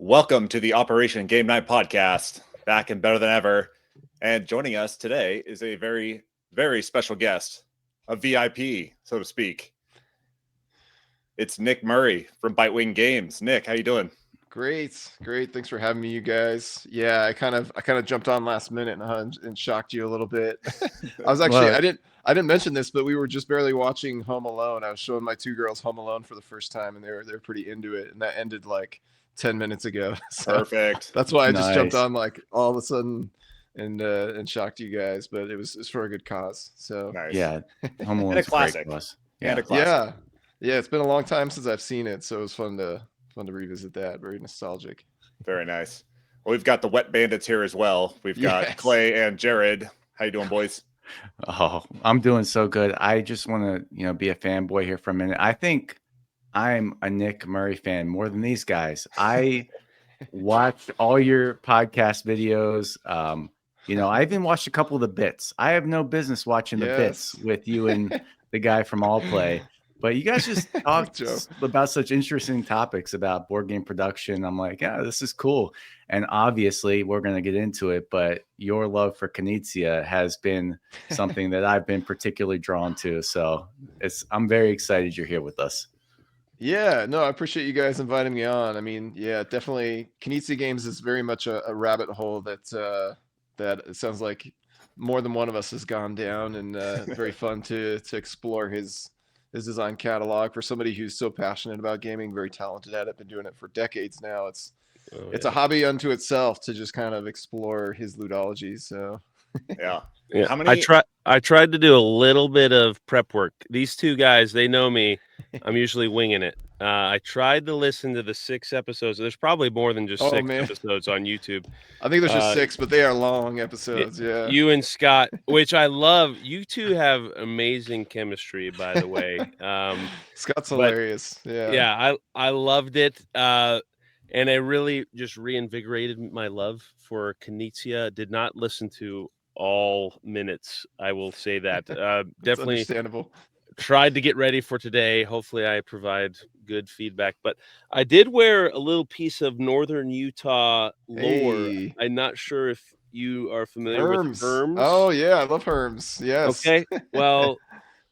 Welcome to the Operation Game Night podcast, back and better than ever. And joining us today is a very, very special guest, a VIP, so to speak. It's Nick Murray from Bitewing Games. Nick, how you doing? Great. Thanks for having me, you guys. Yeah, I kind of jumped on last minute and shocked you a little bit. I was actually I didn't mention this, but we were just barely watching Home Alone. I was showing my two girls Home Alone for the first time, and they're pretty into it. And that ended like 10 minutes ago. So Perfect. that's why I just jumped Nice. on like all of a sudden and shocked you guys. But it's for a good cause. So Nice. Yeah, Home And a Alone's great classic. to us. And a Yeah. classic. yeah. It's been a long time since I've seen it, so it was fun to revisit that. Very nostalgic. Very nice. Well, we've got the Wet Bandits here as well. We've got Yes. Clay and Jared. How you doing, boys? Oh, I'm doing so good. I just want to, be a fanboy here for a minute. I think I'm a Nick Murray fan more than these guys. I watched all your podcast videos. I even watched a couple of the bits. I have no business watching the bits Yes. with you and the guy from All Play. But you guys just talk Joe. about such interesting topics about board game production. I'm like, yeah, this is cool. And obviously, we're going to get into it. But your love for Knizia has been something that I've been particularly drawn to. So I'm very excited you're here with us. Yeah, no, I appreciate you guys inviting me on. I mean, yeah, definitely. Knizia Games is very much a rabbit hole that it sounds like more than one of us has gone down, and very fun to explore his design catalog for somebody who's so passionate about gaming, very talented at it, been doing it for decades now. It's a hobby unto itself to just kind of explore his ludology. So Yeah. Yeah, How many? I tried to do a little bit of prep work. These two guys, they know me. I'm usually winging it. I tried to listen to the 6 episodes. There's probably more than just 6 man. episodes on YouTube. I think there's just 6, but they are long episodes. Yeah. You and Scott, which I love. You two have amazing chemistry, by the way. Scott's hilarious. Yeah, I loved it. And it really just reinvigorated my love for Knizia. Did not listen to all minutes, I will say that. Definitely understandable. tried to get ready for today. Hopefully I provide good feedback, but I did wear a little piece of Northern Utah lore. Hey. I'm not sure if you are familiar with Herms. Oh yeah, I love Herms. Yes. Okay. Well,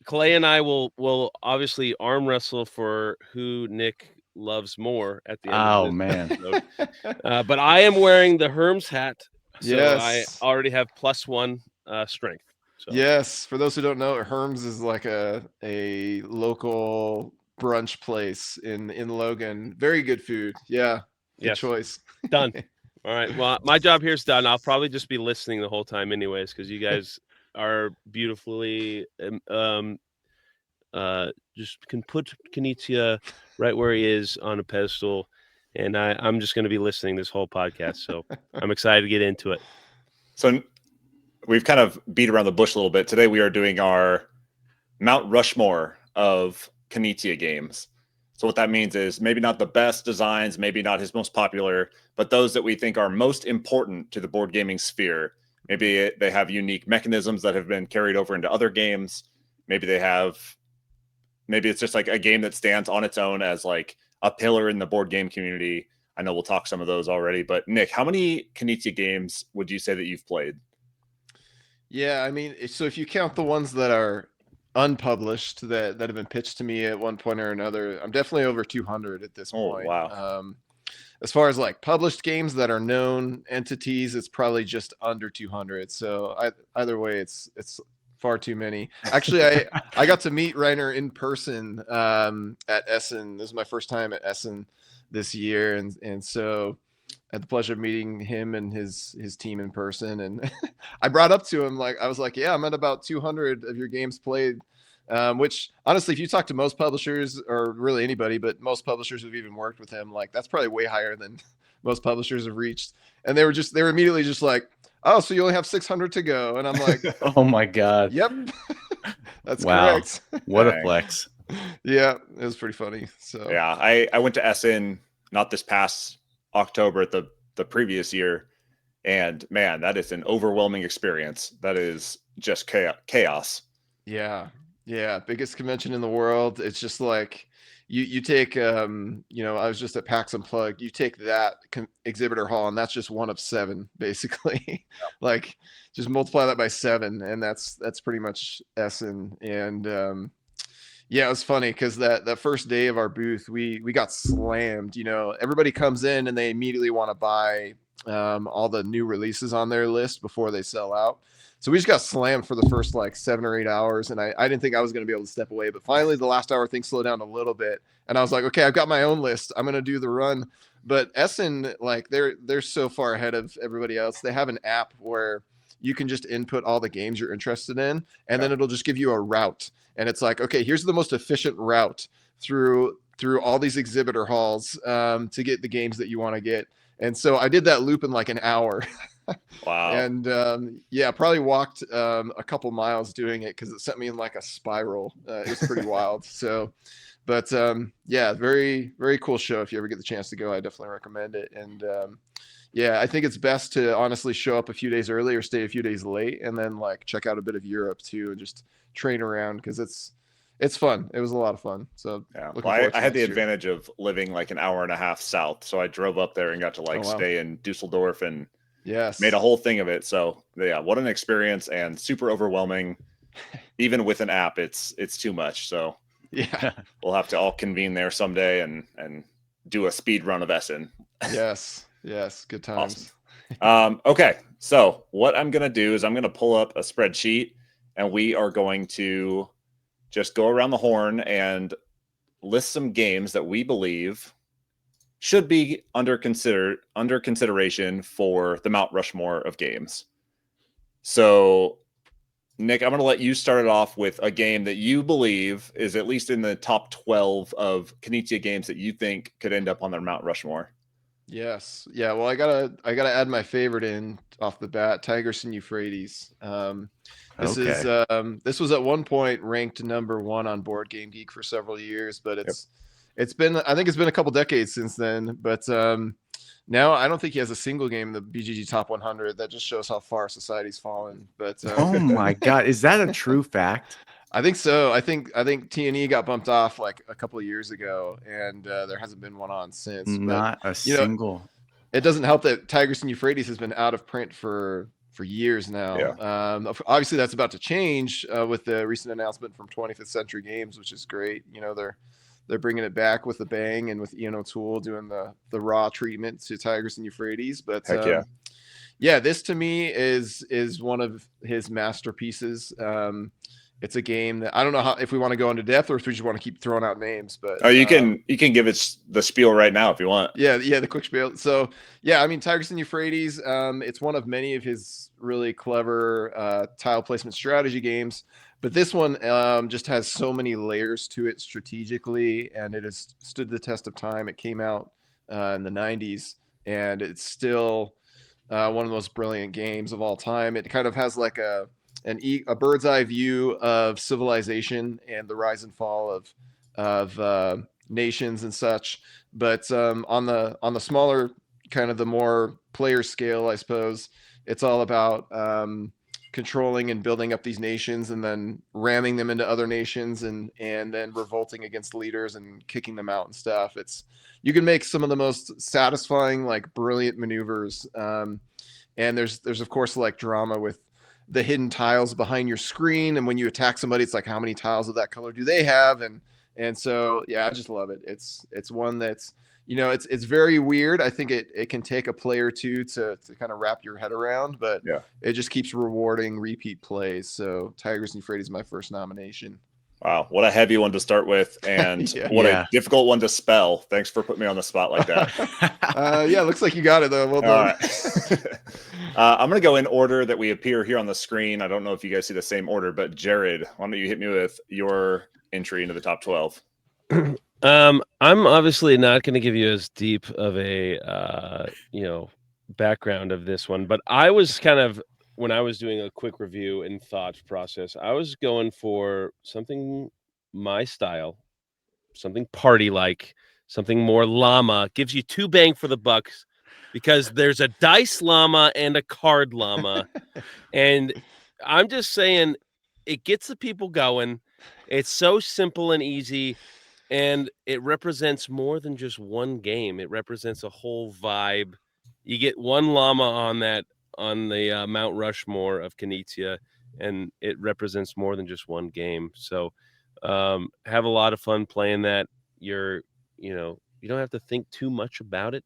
Clay and I will obviously arm wrestle for who Nick loves more at the end of this man. episode. But I am wearing the Herms hat. So Yes. I already have +1 strength. So. Yes. For those who don't know, Herms is like a local brunch place in Logan. Very good food. Yeah. Good choice. Done. All right. Well, my job here is done. I'll probably just be listening the whole time anyways, because you guys are beautifully just can put Knizia right where he is on a pedestal. And I'm just going to be listening this whole podcast. So I'm excited to get into it. So we've kind of beat around the bush a little bit. Today we are doing our Mount Rushmore of Knizia games. So what that means is maybe not the best designs, maybe not his most popular, but those that we think are most important to the board gaming sphere. Maybe they have unique mechanisms that have been carried over into other games. Maybe it's just like a game that stands on its own as like a pillar in the board game community. I know we'll talk some of those already, but Nick, how many Knizia games would you say that you've played? Yeah, I mean, so if you count the ones that are unpublished that have been pitched to me at one point or another, I'm definitely over 200 at this point. Wow. As far as like published games that are known entities, it's probably just under 200. So either way, it's far too many. Actually, I got to meet Reiner in person at Essen. This is my first time at Essen this year, and so I had the pleasure of meeting him and his team in person. And I brought up to him, I was like, yeah, I'm at about 200 of your games played, which honestly, if you talk to most publishers or really anybody, but most publishers who've even worked with him, like that's probably way higher than most publishers have reached. And they were immediately just like, oh, so you only have 600 to go. And I'm like, oh my God. Yep. That's wow. correct. What a flex. Yeah, it was pretty funny. So yeah, I went to Essen not this past October, at the previous year, and man, that is an overwhelming experience. That is just chaos. Yeah, biggest convention in the world. It's just like you take I was just at PAX Unplugged. You take that exhibitor hall, and that's just one of 7 basically. Like just multiply that by 7, and that's pretty much Essen. And yeah, it was funny because that first day of our booth, we got slammed. Everybody comes in and they immediately want to buy all the new releases on their list before they sell out. So we just got slammed for the first like 7 or 8 hours, and I didn't think I was going to be able to step away. But finally, the last hour, things slowed down a little bit, and I was like, okay, I've got my own list. I'm going to do the run. But Essen, like they're so far ahead of everybody else. They have an app where you can just input all the games you're interested in, and then it'll just give you a route. And it's like, okay, here's the most efficient route through all these exhibitor halls to get the games that you want to get. And so I did that loop in like an hour. Wow. And yeah, probably walked a couple miles doing it because it sent me in like a spiral. It was pretty wild. So, but yeah, very, very cool show. If you ever get the chance to go, I definitely recommend it. And yeah, I think it's best to honestly show up a few days early or stay a few days late, and then like check out a bit of Europe too, and just train around because it's fun. It was a lot of fun. So yeah, well, I had the advantage of living like an hour and a half south, so I drove up there and got to like stay in Dusseldorf and made a whole thing of it. So yeah, what an experience, and super overwhelming. Even with an app, it's too much. So yeah, we'll have to all convene there someday and do a speed run of Essen. Yes, good times. Awesome. Okay, so what I'm gonna do is I'm gonna pull up a spreadsheet, and we are going to just go around the horn and list some games that we believe should be under consideration for the Mount Rushmore of games. So, Nick, I'm going to let you start it off with a game that you believe is at least in the top 12 of Knizia games that you think could end up on their Mount Rushmore. Yes. Yeah. Well, I gotta add my favorite in off the bat, Tigris and Euphrates. This was at one point ranked number 1 on Board Game Geek for several years, but it's been, I think it's been a couple decades since then. But now I don't think he has a single game in the BGG Top 100. That just shows how far society's fallen. But oh my God, is that a true fact? I think so. I think T&E got bumped off like a couple of years ago, and there hasn't been one on since. Not a single. It doesn't help that Tigris and Euphrates has been out of print for years now. Yeah. Obviously, that's about to change with the recent announcement from 25th Century Games, which is great. They're bringing it back with a bang, and with Ian O'Toole doing the raw treatment to Tigris and Euphrates. But heck yeah, this to me is one of his masterpieces. It's a game that I don't know if we want to go into depth or if we just want to keep throwing out names. But you can give it the spiel right now if you want. Yeah, the quick spiel. So yeah, I mean, Tigris and Euphrates. It's one of many of his really clever tile placement strategy games, but this one just has so many layers to it strategically, and it has stood the test of time. It came out in the 90s, and it's still one of the most brilliant games of all time. It kind of has like a bird's eye view of civilization and the rise and fall of nations and such. But on the smaller, kind of the more player scale, I suppose, it's all about controlling and building up these nations and then ramming them into other nations and then revolting against leaders and kicking them out and stuff. You can make some of the most satisfying, like brilliant maneuvers. And there's of course like drama with the hidden tiles behind your screen, and when you attack somebody, it's like, how many tiles of that color do they have? And so yeah, I just love it. It's one that's, it's very weird. I think it can take a play or two to kind of wrap your head around, but yeah, it just keeps rewarding repeat plays. So Tigris and Euphrates is my first nomination. Wow, what a heavy one to start with, and what a difficult one to spell. Thanks for putting me on the spot like that. Yeah, looks like you got it though. Well done. All right. I'm going to go in order that we appear here on the screen. I don't know if you guys see the same order, but Jared, why don't you hit me with your entry into the top 12? I'm obviously not going to give you as deep of a background of this one, but I was kind of, when I was doing a quick review and thought process, I was going for something my style, something party-like, something more llama, gives you 2 bang for the bucks, because there's a dice llama and a card llama. And I'm just saying, it gets the people going. It's so simple and easy. and it represents more than just one game. It represents a whole vibe. You get one llama on the Mount Rushmore of Knizia, and it represents more than just one game. So have a lot of fun playing that. You don't have to think too much about it,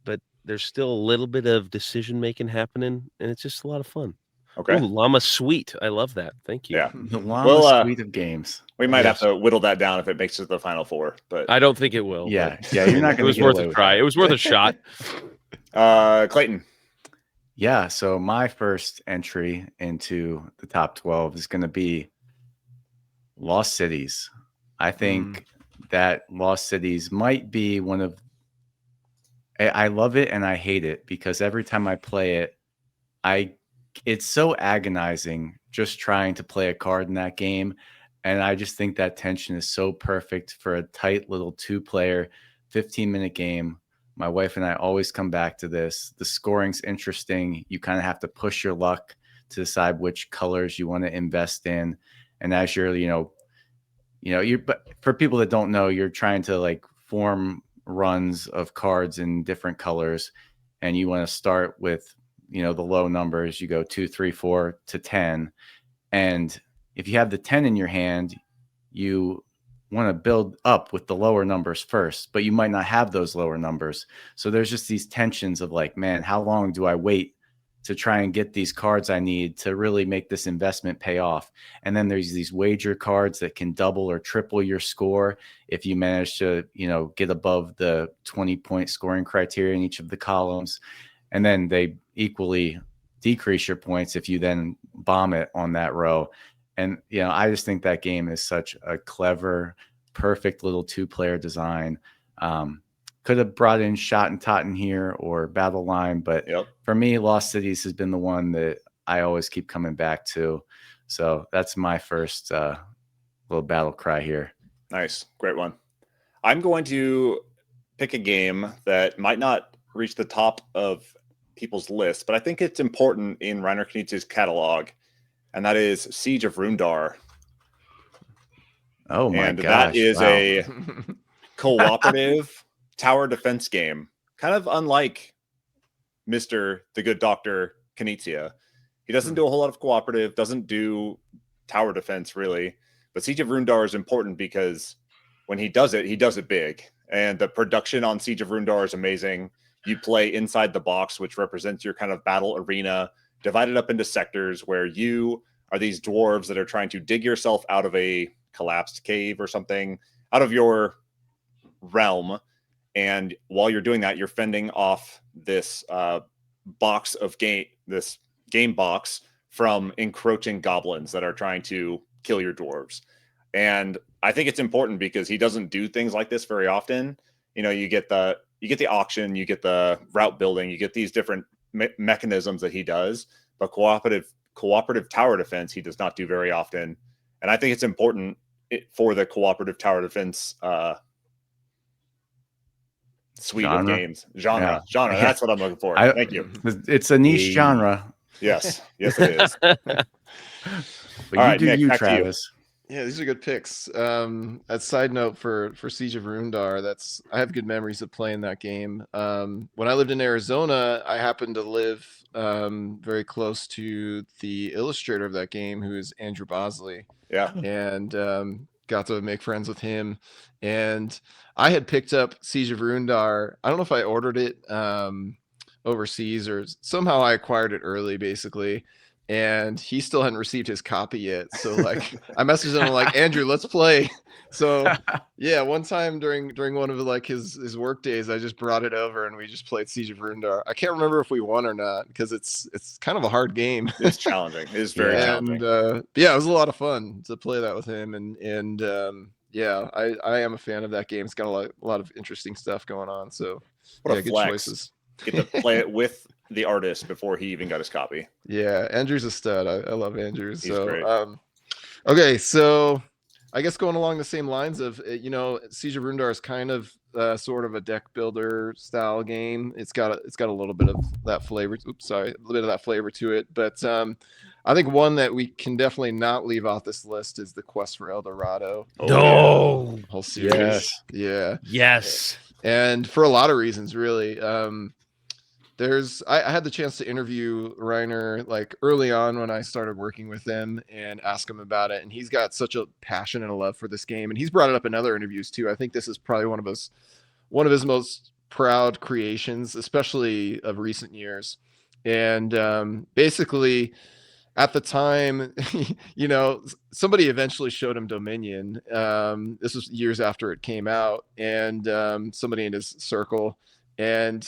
but there's still a little bit of decision making happening, and it's just a lot of fun. Okay. Ooh, llama sweet. I love that. Thank you. Yeah. The llama Well, suite of games. We might Yes. have to whittle that down if it makes it to the final four. But I don't think it will. Yeah, but, yeah, I you're mean, not It gonna was get worth away a with try. that. It was worth a shot. Clayton. Yeah, so my first entry into the top 12 is going to be Lost Cities. I think that Lost Cities might be one of I love it and I hate it because every time I play it, it's so agonizing just trying to play a card in that game. And I just think that tension is so perfect for a tight little 2-player 15-minute game. My wife and I always come back to this. The scoring's interesting. You kind of have to push your luck to decide which colors you want to invest in. And as but for people that don't know, you're trying to like form runs of cards in different colors, and you want to start with, the low numbers. You go 2, 3, 4 to 10. And if you have the 10 in your hand, you want to build up with the lower numbers first, but you might not have those lower numbers. So there's just these tensions of like, man, how long do I wait to try and get these cards I need to really make this investment pay off? And then there's these wager cards that can double or triple your score if you manage to, get above the 20-point scoring criteria in each of the columns. And then they equally decrease your points if you then bomb it on that row. And, I just think that game is such a clever, perfect little 2-player design. Could have brought in Shot and Totten here or Battle Line, but for me, Lost Cities has been the one that I always keep coming back to. So that's my first little battle cry here. Nice. Great one. I'm going to pick a game that might not reach the top of people's list, but I think it's important in Reiner Knizia's catalog, and that is Siege of Rundar. Oh my and gosh! That is wow. a cooperative tower defense game, kind of unlike Mr. the Good Doctor Knizia. He doesn't do a whole lot of cooperative, doesn't do tower defense really, but Siege of Rundar is important because when he does it big, and the production on Siege of Rundar is amazing. You play inside the box, which represents your kind of battle arena, divided up into sectors where you are these dwarves that are trying to dig yourself out of a collapsed cave or something, out of your realm. And while you're doing that, you're fending off this this game box from encroaching goblins that are trying to kill your dwarves. And I think it's important because he doesn't do things like this very often. You get the auction, you get the route building, you get these different mechanisms that he does, but cooperative tower defense he does not do very often. And I think it's important for the cooperative tower defense suite of games. Genre. That's what I'm looking for. Thank you. It's a niche genre. Yes, it is. But all right, Nick, you, back Travis. Yeah, these are good picks. A side note for Siege of Rundar, I have good memories of playing that game. When I lived in Arizona, I happened to live very close to the illustrator of that game, who is Andrew Bosley. Yeah. And got to make friends with him. And I had picked up Siege of Rundar. I don't know if I ordered it overseas or somehow I acquired it early, basically. And he still hadn't received his copy yet. So like I messaged him like, Andrew, let's play. So yeah, one time during one of like his work days, I just brought it over and we just played Siege of Rundar. I can't remember if we won or not because it's kind of a hard game. It's challenging. It is very challenging. And yeah, it was a lot of fun to play that with him. And yeah, I am a fan of that game. It's got a lot of interesting stuff going on. So what yeah, a good flex. choices. Get to play it with the artist before he even got his copy. Yeah, Andrew's a stud. I love Andrew. He's so great. Okay, so I guess going along the same lines of Siege of Rundar is kind of sort of a deck builder style game. It's got a little bit of that flavor. A little bit of that flavor to it. But I think one that we can definitely not leave off this list is the Quest for El Dorado. No. Whole series. Yes. Yeah. Yes. And for a lot of reasons, really. I had the chance to interview Reiner like early on when I started working with him and ask him about it. And he's got such a passion and a love for this game. And he's brought it up in other interviews too. I think this is probably one of his most proud creations, especially of recent years. And basically, at the time, somebody eventually showed him Dominion. This was years after it came out, and somebody in his circle, and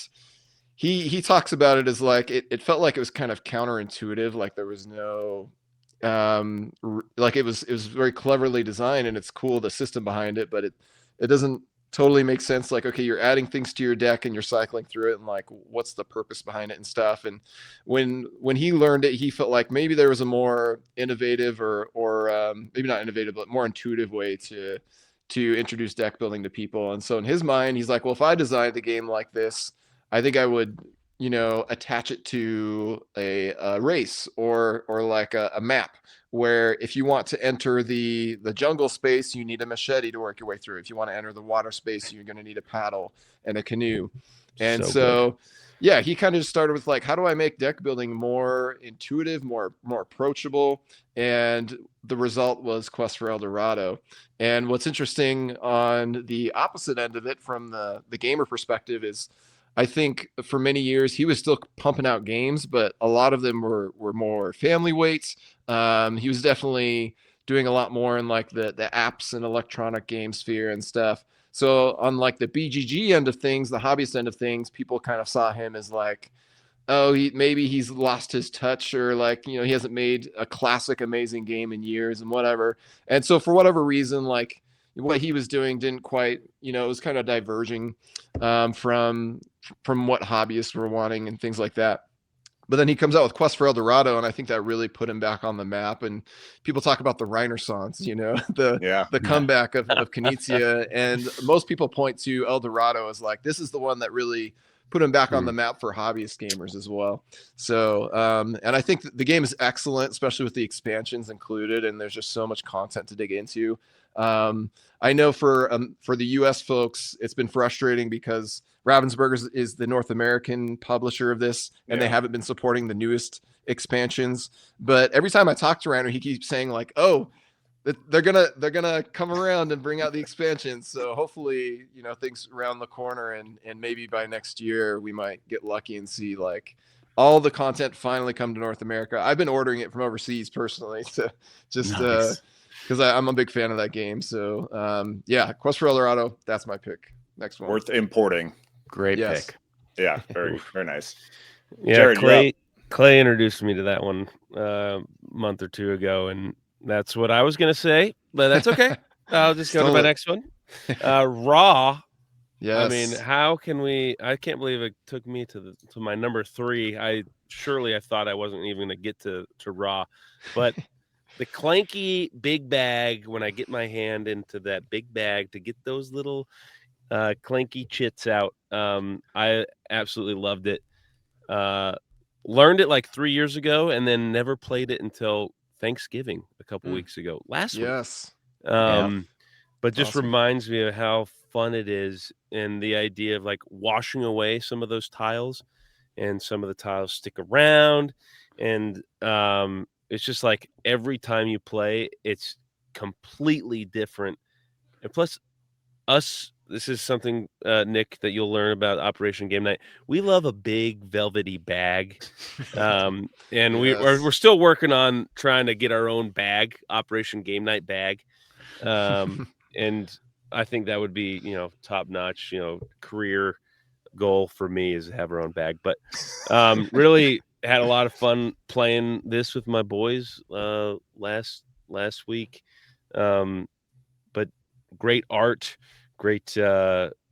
he talks about it as like it felt like it was kind of counterintuitive, like there was no like it was very cleverly designed, and it's cool the system behind it, but it doesn't totally make sense. Like, okay, you're adding things to your deck and you're cycling through it, and like what's the purpose behind it and stuff. And when he learned it, he felt like maybe there was a more innovative or maybe not innovative but more intuitive way to introduce deck building to people. And so in his mind, he's like, well, if I designed the game like this, I think I would attach it to a race or like a map, where if you want to enter the jungle space, you need a machete to work your way through. If you want to enter the water space, you're going to need a paddle and a canoe. And so yeah, he kind of just started with like, how do I make deck building more intuitive, more approachable? And the result was Quest for El Dorado. And what's interesting on the opposite end of it, from the gamer perspective, is I think for many years he was still pumping out games, but a lot of them were more family weights. He was definitely doing a lot more in like the apps and electronic game sphere and stuff. So on like the BGG end of things, the hobbyist end of things, people kind of saw him as like, oh, maybe he's lost his touch, or like, he hasn't made a classic amazing game in years and whatever. And so for whatever reason, like what he was doing didn't quite, it was kind of diverging from what hobbyists were wanting and things like that. But then he comes out with Quest for El Dorado, and I think that really put him back on the map. And people talk about the Renaissance, the comeback of Knizia. And most people point to El Dorado as like, this is the one that really put him back on the map for hobbyist gamers as well. So, and I think the game is excellent, especially with the expansions included. And there's just so much content to dig into. I know for the US folks, it's been frustrating because Ravensburger is the North American publisher of this, and they haven't been supporting the newest expansions. But every time I talk to Reiner, he keeps saying like, oh, they're gonna come around and bring out the expansions. So hopefully, things around the corner, and maybe by next year we might get lucky and see like all the content finally come to North America. I've been ordering it from overseas personally to just because I'm a big fan of that game. So yeah, Quest for El Dorado, that's my pick. Next one. Worth importing. Great pick. Yeah, very nice. Yeah, Jared, Clay introduced me to that one a month or two ago, and that's what I was going to say, but that's okay. I'll just go to my next one. Raw. Yes. I mean, how can we? I can't believe it took me to my number 3. I thought I wasn't even going to get to Raw, but the clanky big bag. When I get my hand into that big bag to get those little clanky chits out, I absolutely loved it. Learned it like 3 years ago, and then never played it until Thanksgiving a couple weeks ago. Last week. But just reminds me of how fun it is, and the idea of like washing away some of those tiles, and some of the tiles stick around, and it's just like every time you play, it's completely different. And plus, this is something, Nick, that you'll learn about Operation Game Night. We love a big velvety bag, and we're still working on trying to get our own bag, Operation Game Night bag, and I think that would be top notch, career goal for me is to have our own bag. But really had a lot of fun playing this with my boys last week. But great art. Great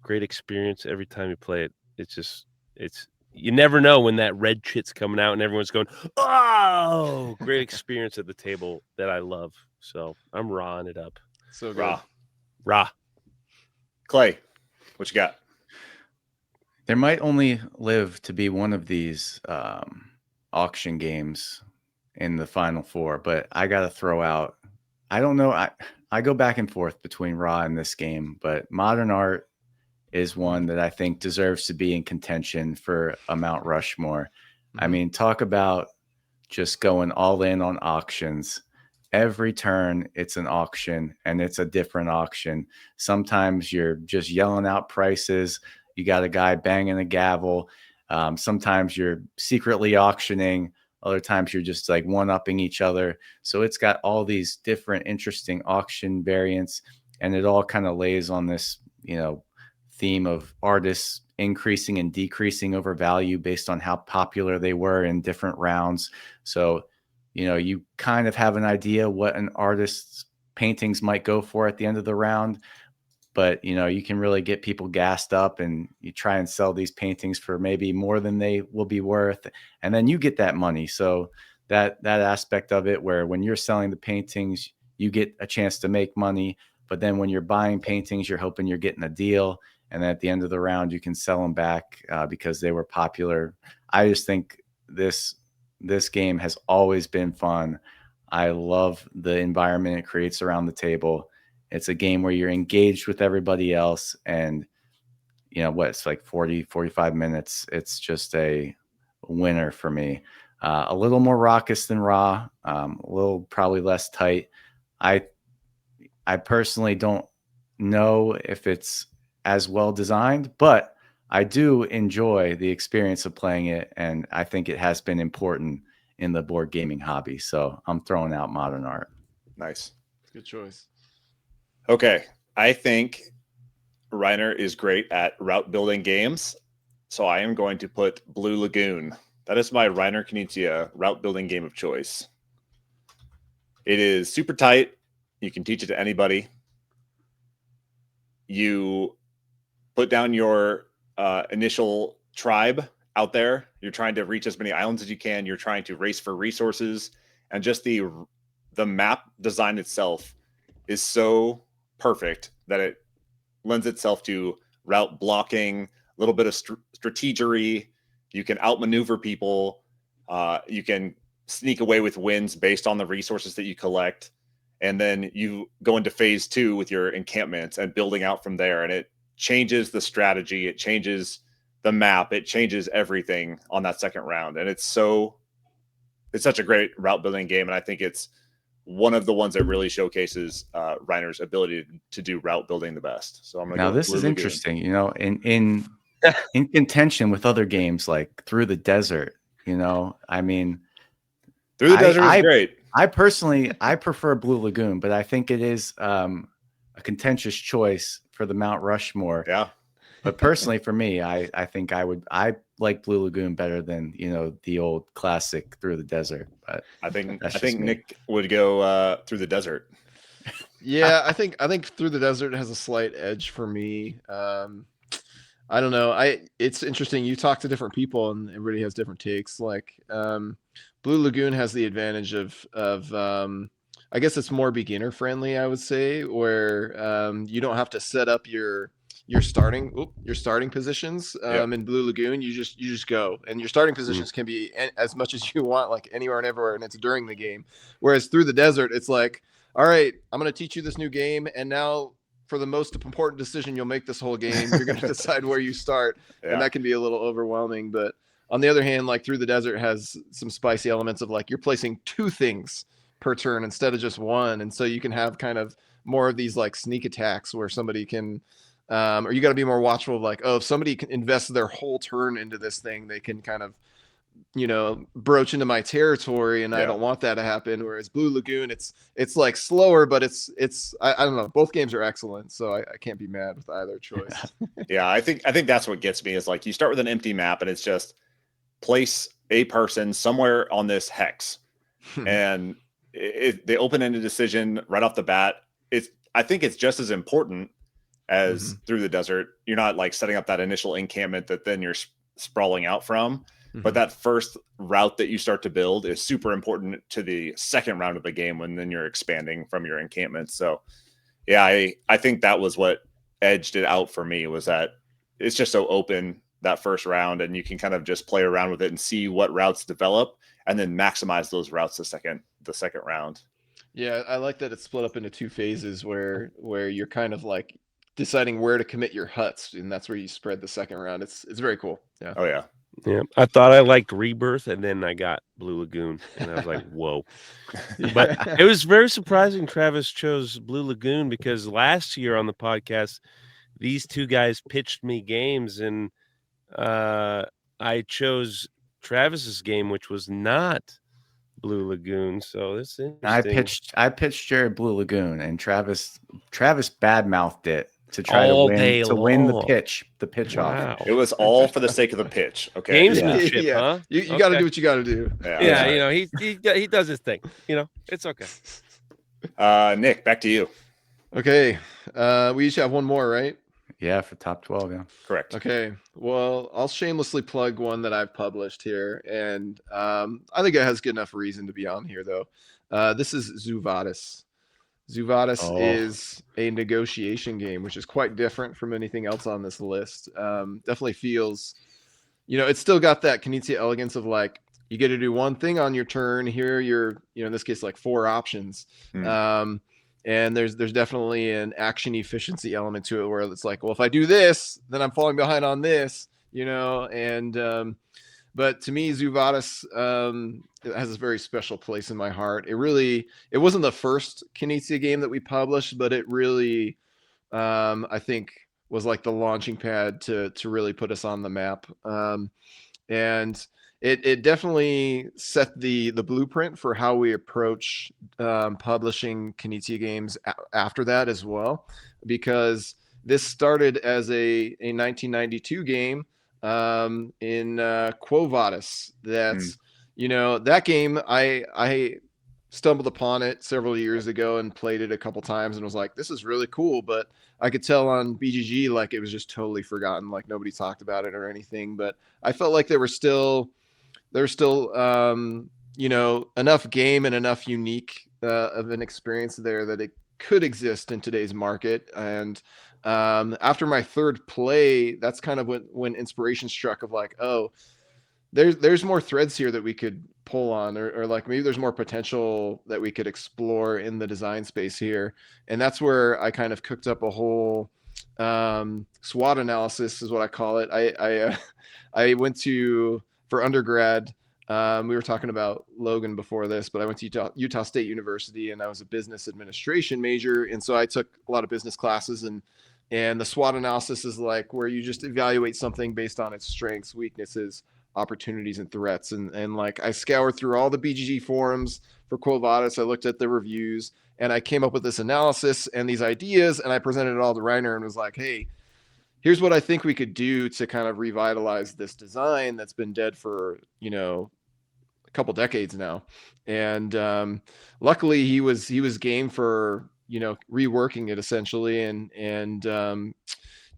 experience every time you play it. It's you never know when that red shit's coming out and everyone's going, oh, great experience at the table that I love. So I'm rawing it up. So good. Raw. Clay, what you got? There might only live to be one of these auction games in the final four, but I got to throw out. I don't know. I go back and forth between Ra and this game, but Modern Art is one that I think deserves to be in contention for a Mount Rushmore. I mean, talk about just going all in on auctions. Every turn, it's an auction, and it's a different auction. Sometimes you're just yelling out prices. You got a guy banging a gavel. Sometimes you're secretly auctioning. Other times you're just like one-upping each other. So it's got all these different interesting auction variants, and it all kind of lays on this, theme of artists increasing and decreasing over value based on how popular they were in different rounds. So, you kind of have an idea what an artist's paintings might go for at the end of the round, but you can really get people gassed up, and you try and sell these paintings for maybe more than they will be worth, and then you get that money. So that aspect of it, where when you're selling the paintings, you get a chance to make money, but then when you're buying paintings, you're hoping you're getting a deal, and then at the end of the round, you can sell them back because they were popular. I just think this game has always been fun. I love the environment it creates around the table. It's a game where you're engaged with everybody else, and it's like 40, 45 minutes. It's just a winner for me. A little more raucous than Ra, a little probably less tight. I personally don't know if it's as well designed, but I do enjoy the experience of playing it, and I think it has been important in the board gaming hobby. So I'm throwing out Modern Art. Nice. Good choice. Okay. I think Reiner is great at route building games. So I am going to put Blue Lagoon. That is my Reiner Knizia route building game of choice. It is super tight. You can teach it to anybody. You put down your initial tribe out there. You're trying to reach as many islands as you can. You're trying to race for resources, and just the map design itself is so perfect that it lends itself to route blocking, a little bit of strategery. You can outmaneuver people. You can sneak away with wins based on the resources that you collect. And then you go into phase 2 with your encampments and building out from there. And it changes the strategy. It changes the map. It changes everything on that second round. And it's such a great route building game. And I think it's one of the ones that really showcases Reiner's ability to do route building the best. So I'm going to Now, this is interesting, in contention with other games like Through the Desert, I mean, Through the Desert is great. I personally, I prefer Blue Lagoon, but I think it is a contentious choice for the Mount Rushmore. Yeah. But personally, for me, I think I like Blue Lagoon better than, the old classic Through the Desert. But I think Nick would go Through the Desert. Yeah, I think Through the Desert has a slight edge for me. I don't know. It's interesting. You talk to different people, and everybody has different takes. Like Blue Lagoon has the advantage of I guess it's more beginner friendly, I would say, where you don't have to set up your starting positions in Blue Lagoon. You just go, and your starting positions can be as much as you want, like anywhere and everywhere, and it's during the game. Whereas Through the Desert, it's like, all right, I'm going to teach you this new game, and now for the most important decision you'll make this whole game, you're going to decide where you start, and that can be a little overwhelming. But on the other hand, like Through the Desert has some spicy elements of like you're placing 2 things per turn instead of just 1, and so you can have kind of more of these like sneak attacks where somebody can or you got to be more watchful of like, if somebody can invest their whole turn into this thing, they can kind of broach into my territory, and I don't want that to happen. Whereas Blue Lagoon, it's like slower, but it's I don't know, both games are excellent, so I can't be mad with either choice. Yeah, I think that's what gets me is like you start with an empty map, and it's just place a person somewhere on this hex, and the open-ended decision right off the bat. I think it's just as important as Through the Desert. You're not like setting up that initial encampment that then you're sprawling out from. But that first route that you start to build is super important to the second round of the game when then you're expanding from your encampment. So, yeah, I think that was what edged it out for me, was that it's just so open. that first round, and you can kind of just play around with it and see what routes develop, and then maximize those routes the second round. Yeah, I like that it's split up into 2 phases where you're kind of like deciding where to commit your huts, and that's where you spread the second round. It's very cool. Yeah. Oh yeah. Yeah, I thought I liked Rebirth, and then I got Blue Lagoon, and I was like, "Whoa!" But it was very surprising Travis chose Blue Lagoon, because last year on the podcast, these two guys pitched me games, and I chose Travis's game, which was not Blue Lagoon. So it's interesting. I pitched Jared Blue Lagoon, and Travis badmouthed it to try All to day win the long. pitch off. Wow. It was all for the sake of the pitch. Okay. Gamesmanship, Yeah. huh? You got to Okay. do what you got to do. Yeah. Yeah, you know, he does his thing. You know, it's okay. Nick, back to you. Okay. We each have one more, right? Yeah, for top 12. Yeah. Correct. Okay. Well, I'll shamelessly plug one that I've published here, and I think it has good enough reason to be on here, though. This is Zuvadis. Zuvadis is a negotiation game, which is quite different from anything else on this list. Definitely feels, it's still got that Knizia elegance of like, you get to do one thing on your turn. Here you're, in this case, like 4 options. And there's definitely an action efficiency element to it where it's like, well, if I do this, then I'm falling behind on this, and but to me, Zuvadis it has a very special place in my heart. It wasn't the first Knizia game that we published, but it really, I think, was like the launching pad to really put us on the map. And it definitely set the blueprint for how we approach publishing Knizia games after that as well, because this started as a 1992 game in Quo Vadis. That's that game I stumbled upon it several years ago and played it a couple times and was like, this is really cool, but I could tell on BGG like it was just totally forgotten, like nobody talked about it or anything. But I felt like there's still enough game and enough unique of an experience there that it could exist in today's market. And after my third play, that's kind of when inspiration struck of like, oh, there's more threads here that we could pull on, or like maybe there's more potential that we could explore in the design space here. And that's where I kind of cooked up a whole SWOT analysis is what I call it. I went to, for undergrad, we were talking about Logan before this, but I went to Utah State University, and I was a business administration major. And so I took a lot of business classes, and the SWOT analysis is like where you just evaluate something based on its strengths, weaknesses, opportunities, and threats. And like I scoured through all the BGG forums for Quo Vadis. I looked at the reviews, and I came up with this analysis and these ideas, and I presented it all to Reiner and was like, hey, here's what I think we could do to kind of revitalize this design that's been dead for, a couple decades now. And luckily he was game for, reworking it essentially and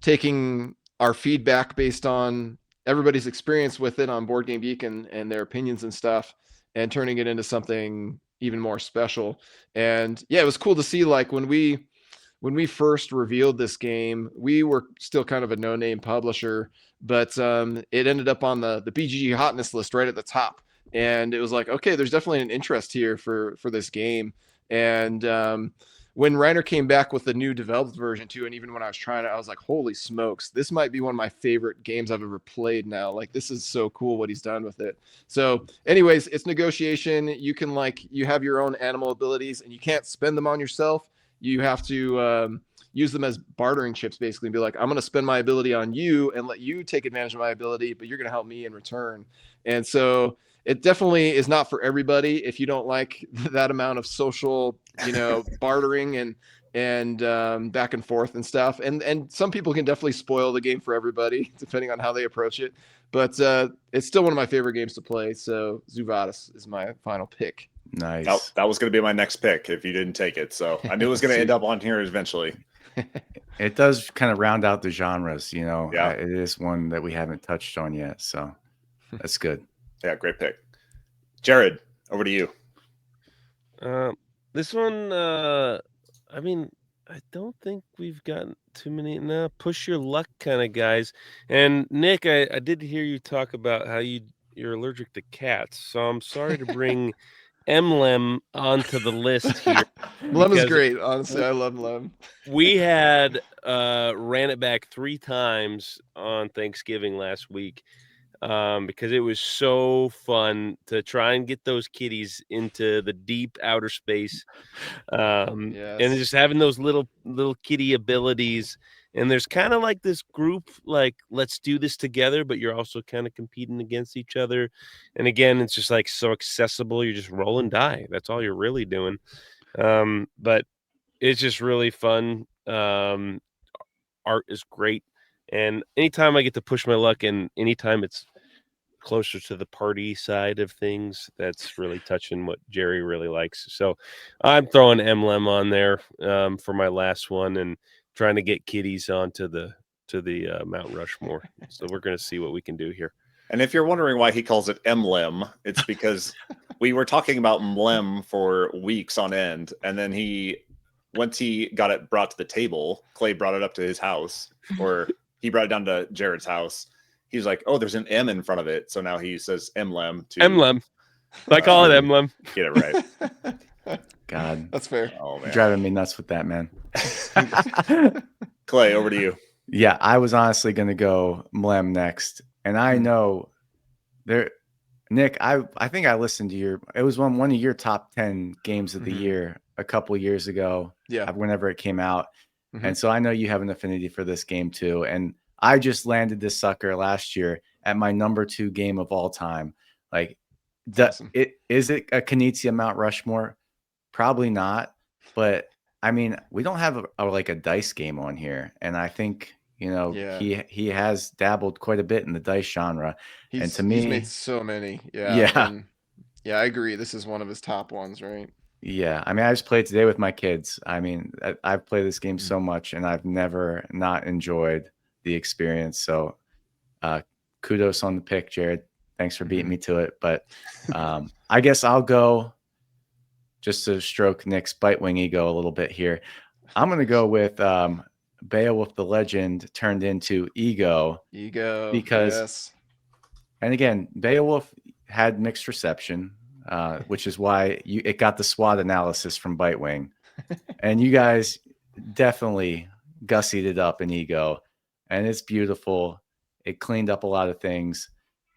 taking our feedback based on everybody's experience with it on Board Game Geek and their opinions and stuff, and turning it into something even more special. And yeah, it was cool to see, like when we first revealed this game, we were still kind of a no-name publisher, but it ended up on the BGG hotness list right at the top. And it was like, okay, there's definitely an interest here for this game. And when Reiner came back with the new developed version too, and even when I was trying it, I was like, holy smokes, this might be one of my favorite games I've ever played now. Like, this is so cool what he's done with it. So anyways, it's negotiation. You can you have your own animal abilities, and you can't spend them on yourself. You have to use them as bartering chips, basically, and be like, I'm going to spend my ability on you and let you take advantage of my ability, but you're going to help me in return. And so it definitely is not for everybody if you don't like that amount of social, bartering and back and forth and stuff. And some people can definitely spoil the game for everybody, depending on how they approach it. But it's still one of my favorite games to play. So Zuvadis is my final pick. Nice. That was going to be my next pick if you didn't take it. So I knew it was going to end up on here eventually. It does kind of round out the genres, Yeah. It is one that we haven't touched on yet. So that's good. Yeah, great pick. Jared, over to you. This one, I don't think we've gotten too many. No, push your luck kind of guys. And Nick, I did hear you talk about how you're allergic to cats. So I'm sorry to bring Emlem onto the list here Lem is because great. Honestly, I love Lem. we had ran it back 3 times on Thanksgiving last week because it was so fun to try and get those kitties into the deep outer space, and Yes. just having those little kitty abilities. And there's kind of like this group, like, let's do this together, but you're also kind of competing against each other. And again, it's just like so accessible. You're just roll and die. That's all you're really doing. But it's just really fun. Art is great. And anytime I get to push my luck and anytime it's closer to the party side of things, that's really touching what Jerry really likes. So I'm throwing Emblem on there for my last one and trying to get kitties onto the Mount Rushmore. So we're going to see what we can do here. And if you're wondering why he calls it emblem, it's because we were talking about emblem for weeks on end, and then once he got it brought to the table, Clay brought it up to his house, or he brought it down to Jared's house. He was like, "Oh, there's an M in front of it," so now he says emblem to Emblem. I call it emblem. Get it right. God, That's fair. Oh man, you're driving me nuts with that, man. Clay, over to you. Yeah, I was honestly going to go Mlem next, and I know there, Nick. I think I listened to it was one of your top 10 games of the year a couple years ago. Yeah, whenever it came out, and so I know you have an affinity for this game too. And I just landed this sucker last year at my number 2 game of all time. Like, awesome. Is it a Knizia Mount Rushmore? Probably not, but I mean, we don't have a dice game on here, and I think he has dabbled quite a bit in the dice genre. And to me, he's made so many. Yeah, I agree. This is one of his top ones, right? Yeah, I mean, I just played today with my kids. I mean, I've played this game so much, and I've never not enjoyed the experience. So, kudos on the pick, Jared. Thanks for beating me to it. But I guess I'll go just to stroke Nick's Bitewing ego a little bit here. I'm going to go with Beowulf the Legend turned into Ego. Because, and again, Beowulf had mixed reception. Which is why it got the SWOT analysis from Bitewing. And you guys definitely gussied it up in Ego. And it's beautiful. It cleaned up a lot of things.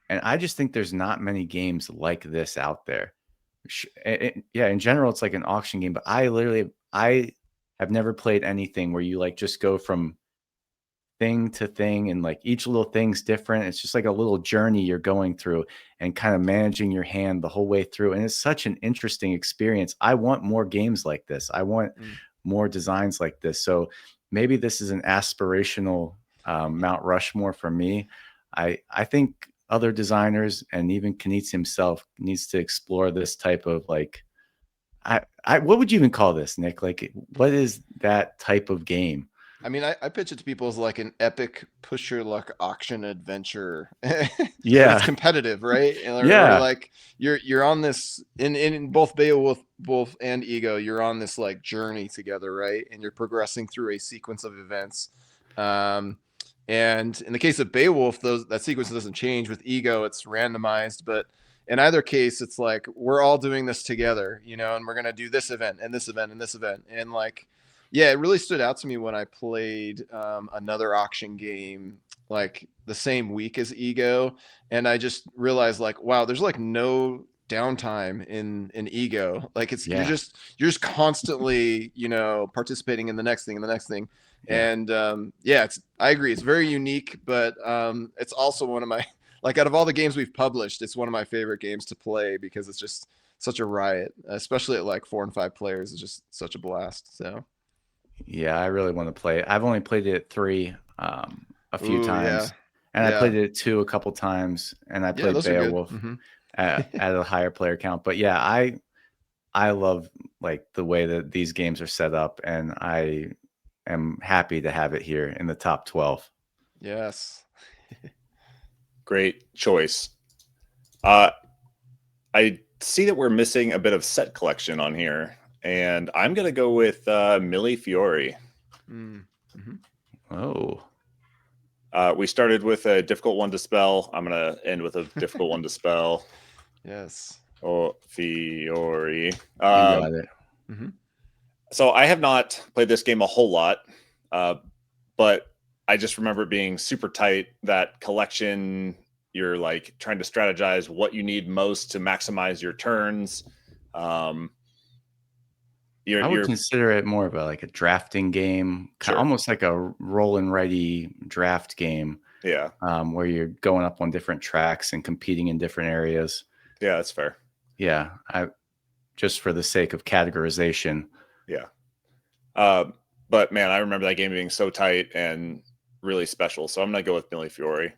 And I just think there's not many games like this out there. In general, it's like an auction game. But I have never played anything where you just go from thing to thing, and each little thing's different. It's just like a little journey you're going through and kind of managing your hand the whole way through. And it's such an interesting experience. I want more games like this. I want more designs like this. So maybe this is an aspirational Mount Rushmore for me. I think other designers and even Knizia himself needs to explore this type of what would you even call this, Nick? What is that type of game? I mean, I pitch it to people as like an epic push your luck auction adventure. Yeah, it's competitive, right? Yeah, you're on this in both Beowulf and Ego. You're on this journey together, right? And you're progressing through a sequence of events. And in the case of Beowulf, that sequence doesn't change. With Ego, it's randomized, but in either case, it's like we're all doing this together, and we're gonna do this event and this event and this event, and yeah, it really stood out to me when I played another auction game the same week as Ego, and I just realized wow, there's no downtime in Ego. You're just constantly participating in the next thing and the next thing. Yeah. And I agree, it's very unique, but it's also one of my out of all the games we've published, it's one of my favorite games to play because it's just such a riot, especially at 4 and 5 players. It's just such a blast. So yeah, I really want to play it. I've only played it at 3 a few times, and I played it at 2 a couple times, and I played Beowulf at a higher player count. But yeah, I love the way that these games are set up, and I am happy to have it here in the top 12. Yes. Great choice. I see that we're missing a bit of set collection on here, and I'm going to go with Millie Fiore. Oh, We started with a difficult one to spell. I'm gonna end with a difficult one to spell. Yes. Oh, Fiori. you got it. Mm-hmm. So I have not played this game a whole lot, but I just remember it being super tight. That collection, you're like trying to strategize what you need most to maximize your turns. I You're, would you're consider it more of a drafting game, Sure. almost like a roll and ready draft game, yeah, where you're going up on different tracks and competing in different areas. yeah, that's fair. Yeah, just for the sake of categorization. Yeah. But man, I remember that game being so tight and really special. So I'm gonna go with Millie Fiore.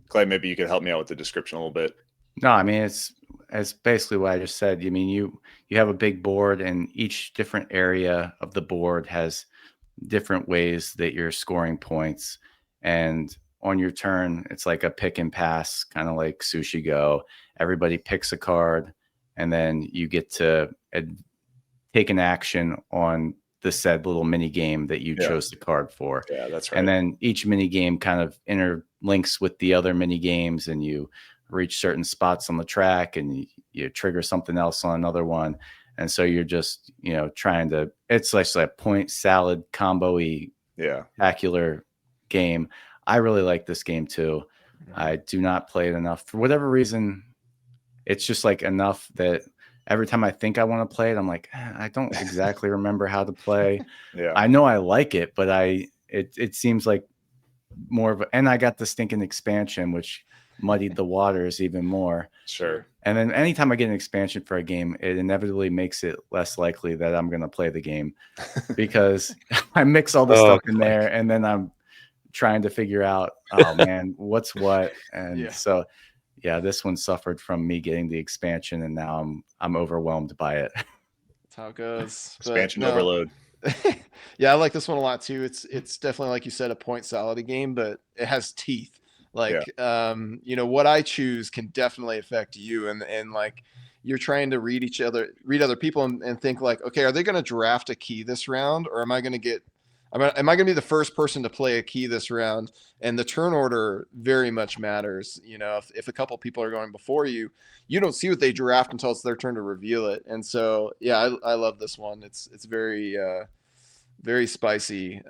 Clay, maybe you could help me out with the description a little bit. No, I mean it's basically what I just said. I mean you have a big board, and each different area of the board has different ways that you're scoring points. And on your turn, it's like a pick and pass, kind of like Sushi Go. Everybody picks a card, and then you get to take an action on the said little mini game that you Yeah. chose the card for. Yeah, that's right. And then each mini game kind of interlinks with the other mini games, and you reach certain spots on the track, and you trigger something else on another one. And so you're just, trying to, it's like a point salad combo-y yeah, spectacular game. I really like this game too. I do not play it enough. For whatever reason, it's just like enough that every time I think I want to play it, I'm like, I don't exactly remember how to play. yeah, I know I like it, but it seems like more of and I got the stinking expansion, which muddied the waters even more. sure. And then anytime I get an expansion for a game, it inevitably makes it less likely that I'm going to play the game because I mix all the stuff in there, and then I'm trying to figure out, oh man, what's what. And so, yeah, this one suffered from me getting the expansion, and now I'm overwhelmed by it. That's how it goes. Expansion overload. Yeah, I like this one a lot too. It's definitely, like you said, a point salad game, but it has teeth. Like, what I choose can definitely affect you, and like you're trying to read other people, and think like, okay, are they going to draft a key this round, or am I going to am I going to be the first person to play a key this round? And the turn order very much matters. If a couple people are going before you, you don't see what they draft until it's their turn to reveal it. And so, yeah, I love this one. It's very, very spicy.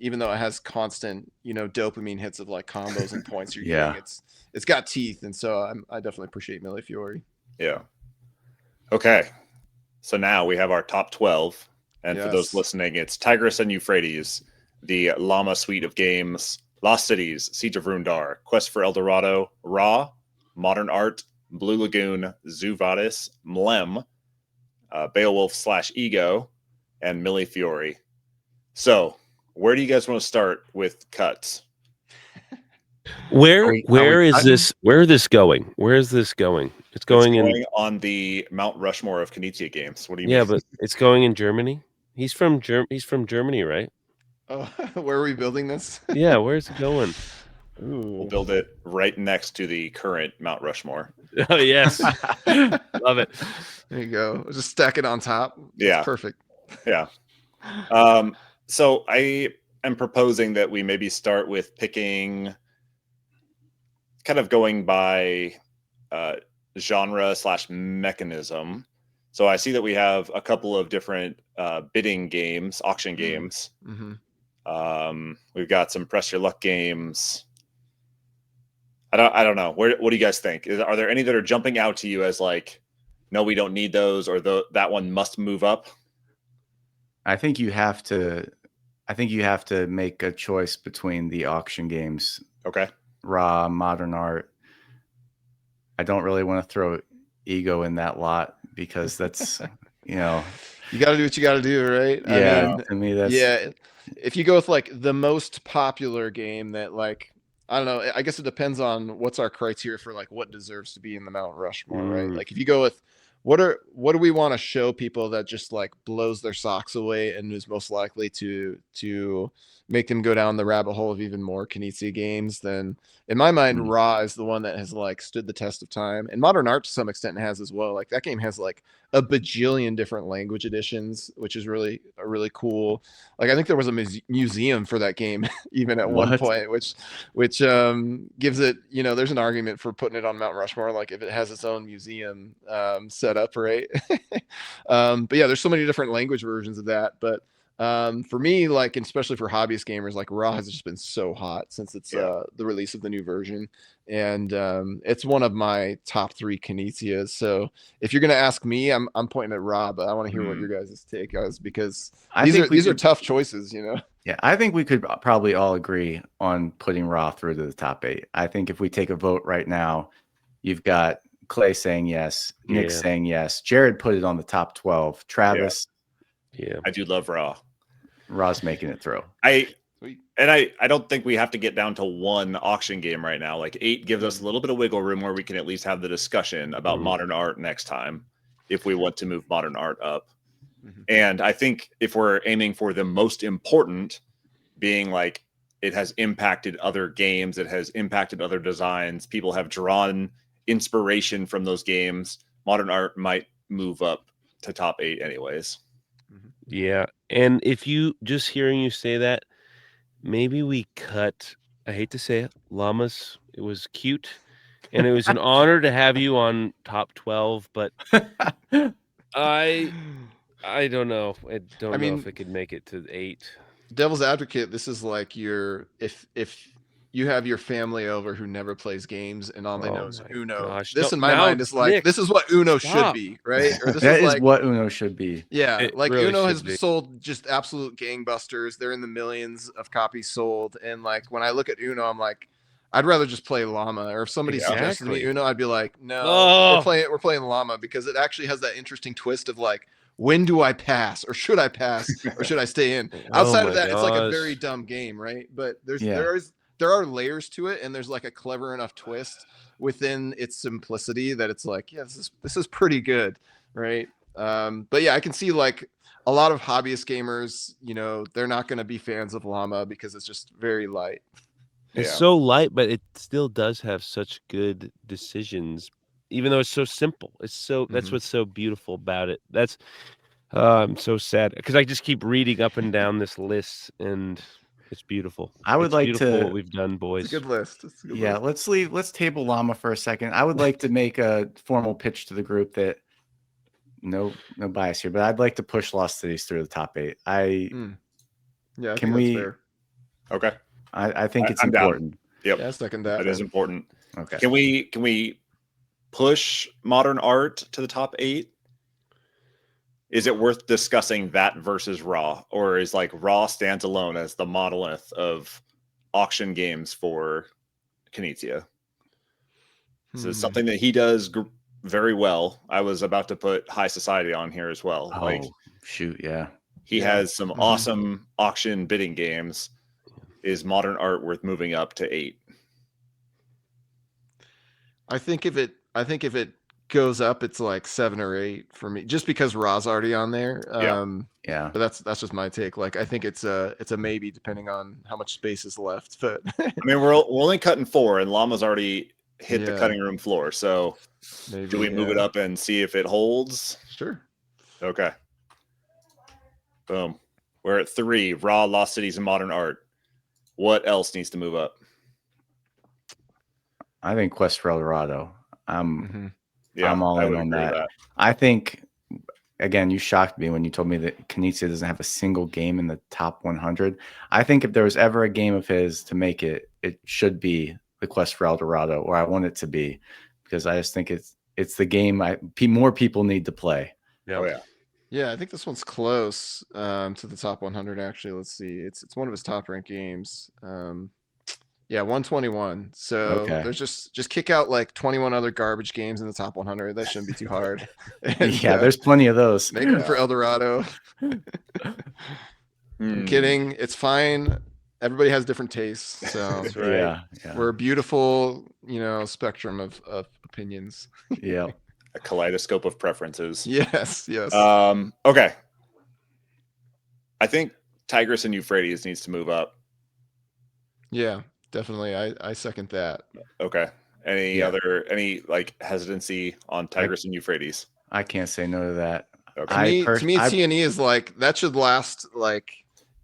Even though it has constant, dopamine hits of like combos and points you're getting, it's got teeth. And so I definitely appreciate Millie Fiore. Yeah. Okay. So now we have our top 12. And for those listening, it's Tigris and Euphrates, the Llama suite of games, Lost Cities, Siege of Rundar, Quest for El Dorado, Ra, Modern Art, Blue Lagoon, Zoo Vadis, Mlem, Beowulf / Ego, and Millie Fiore. So, where do you guys want to start with cuts? Where is this going? Where is this going? It's going on the Mount Rushmore of Knizia games. What do you mean? Yeah, but it's going in Germany. He's from Germany, right? Oh, where are we building this? Yeah, where's it going? Ooh. We'll build it right next to the current Mount Rushmore. Oh yes, love it. There you go. Just stack it on top. Yeah, that's perfect. Yeah. So I am proposing that we maybe start with picking, kind of going by genre / mechanism. So I see that we have a couple of different bidding games, auction games. Mm-hmm. We've got some press your luck games. I don't know. What do you guys think? Are there any that are jumping out to you as like, no, we don't need those, or that one must move up? I think you have to make a choice between the auction games. Okay. Raw, Modern Art. I don't really want to throw Ego in that lot because that's, you got to do what you got to do, right? Yeah. I mean, to me, that's if you go with like the most popular game that like, I don't know, I guess it depends on what's our criteria for like what deserves to be in the Mount Rushmore, right? Like if you go with what do we want to show people that just like blows their socks away and is most likely to make them go down the rabbit hole of even more Knizia games, then in my mind, Raw is the one that has like stood the test of time, and Modern Art to some extent has as well. Like that game has like a bajillion different language editions, which is really cool. Like I think there was a museum for that game even at one point, which gives it, you know, there's an argument for putting it on Mount Rushmore, like if it has its own museum set up, right? But yeah, there's so many different language versions of that, but for me, like, and especially for hobbyist gamers, like Raw has just been so hot since it's the release of the new version, and it's one of my top 3 Knizias. So if you're gonna ask me, I'm pointing at Raw, but I want to hear what your guys' take is, because these are tough choices, you know. Yeah, I think we could probably all agree on putting Raw through to the top 8. I think if we take a vote right now, you've got Clay saying yes, Nick saying yes, Jared put it on the top 12, Travis. Yeah, I do love Raw. Raw's making it through. I don't think we have to get down to one auction game right now. Like 8 gives us a little bit of wiggle room where we can at least have the discussion about Modern Art next time if we want to move Modern Art up. And I think if we're aiming for the most important, being like it has impacted other games, it has impacted other designs, people have drawn inspiration from those games, Modern Art might move up to top 8 anyways. Yeah. And if you just hearing you say that, maybe we cut, I hate to say it, llamas. It was cute. And it was an honor to have you on top 12, but I don't know. I don't know if it could make it to 8. Devil's advocate, this is like your if you have your family over who never plays games and all they know is Uno. Gosh. This in my mind is like, Nick, this is what Uno should be, right? Or this that is like what Uno should be. Yeah, like really Uno has sold just absolute gangbusters. They're in the millions of copies sold, and like when I look at Uno, I'm like, I'd rather just play Llama. Or if somebody suggested me Uno, I'd be like, no, we're playing Llama, because it actually has that interesting twist of like, when do I pass, or should I pass, or should I stay in? Outside of that, it's like a very dumb game, right? But there are layers to it, and there's like a clever enough twist within its simplicity that it's like, yeah, this is pretty good, right? But yeah, I can see like a lot of hobbyist gamers, you know, they're not going to be fans of Llama because it's just very light. It's so light, but it still does have such good decisions, even though it's so simple. It's so that's what's so beautiful about it. That's I'm so sad because I just keep reading up and down this list, and it's beautiful. I would like to what we've done, boys. It's a good list. Let's table Llama for a second. I would like to make a formal pitch to the group that no bias here, but I'd like to push Lost Cities through the top 8. Can we? Fair. Okay. I think it's I'm important. Down. Yep. Yeah, second that. That is important. Okay. Can we push Modern Art to the top 8? Is it worth discussing that versus Raw, or is like Raw stands alone as the monolith of auction games for Knizia? This is something that he does very well. I was about to put High Society on here as well. Oh, shoot, yeah. He has some awesome auction bidding games. Is Modern Art worth moving up to 8? I think if it goes up, it's like 7 or 8 for me, just because Raw's already on there. Yeah. But that's just my take. Like I think it's a maybe, depending on how much space is left. But I mean, we're only cutting 4, and Llama's already hit the cutting room floor. So maybe, do we move it up and see if it holds? Sure. Okay. Boom. We're at 3. Raw, Lost Cities, and Modern Art. What else needs to move up? I think Quest for El Dorado. I'm all in on that. I think, again, you shocked me when you told me that Knizia doesn't have a single game in the top 100. I think if there was ever a game of his to make it, it should be the Quest for El Dorado, or I want it to be, because I just think it's the game more people need to play. Yeah. Oh, yeah. Yeah, I think this one's close to the top 100. Actually, let's see. It's one of his top ranked games. 121. So there's just kick out like 21 other garbage games in the top 100. That shouldn't be too hard. And, there's plenty of those. Make them for El Dorado. I'm kidding. It's fine. Everybody has different tastes. So right. We're a beautiful, spectrum of opinions. Yeah. A kaleidoscope of preferences. Yes. Okay. I think Tigris and Euphrates needs to move up. Yeah, definitely. I second that. Okay. Any Yeah. any like hesitancy on Tigris and Euphrates? I can't say no to that. Okay. To me, T&E is like that should last like,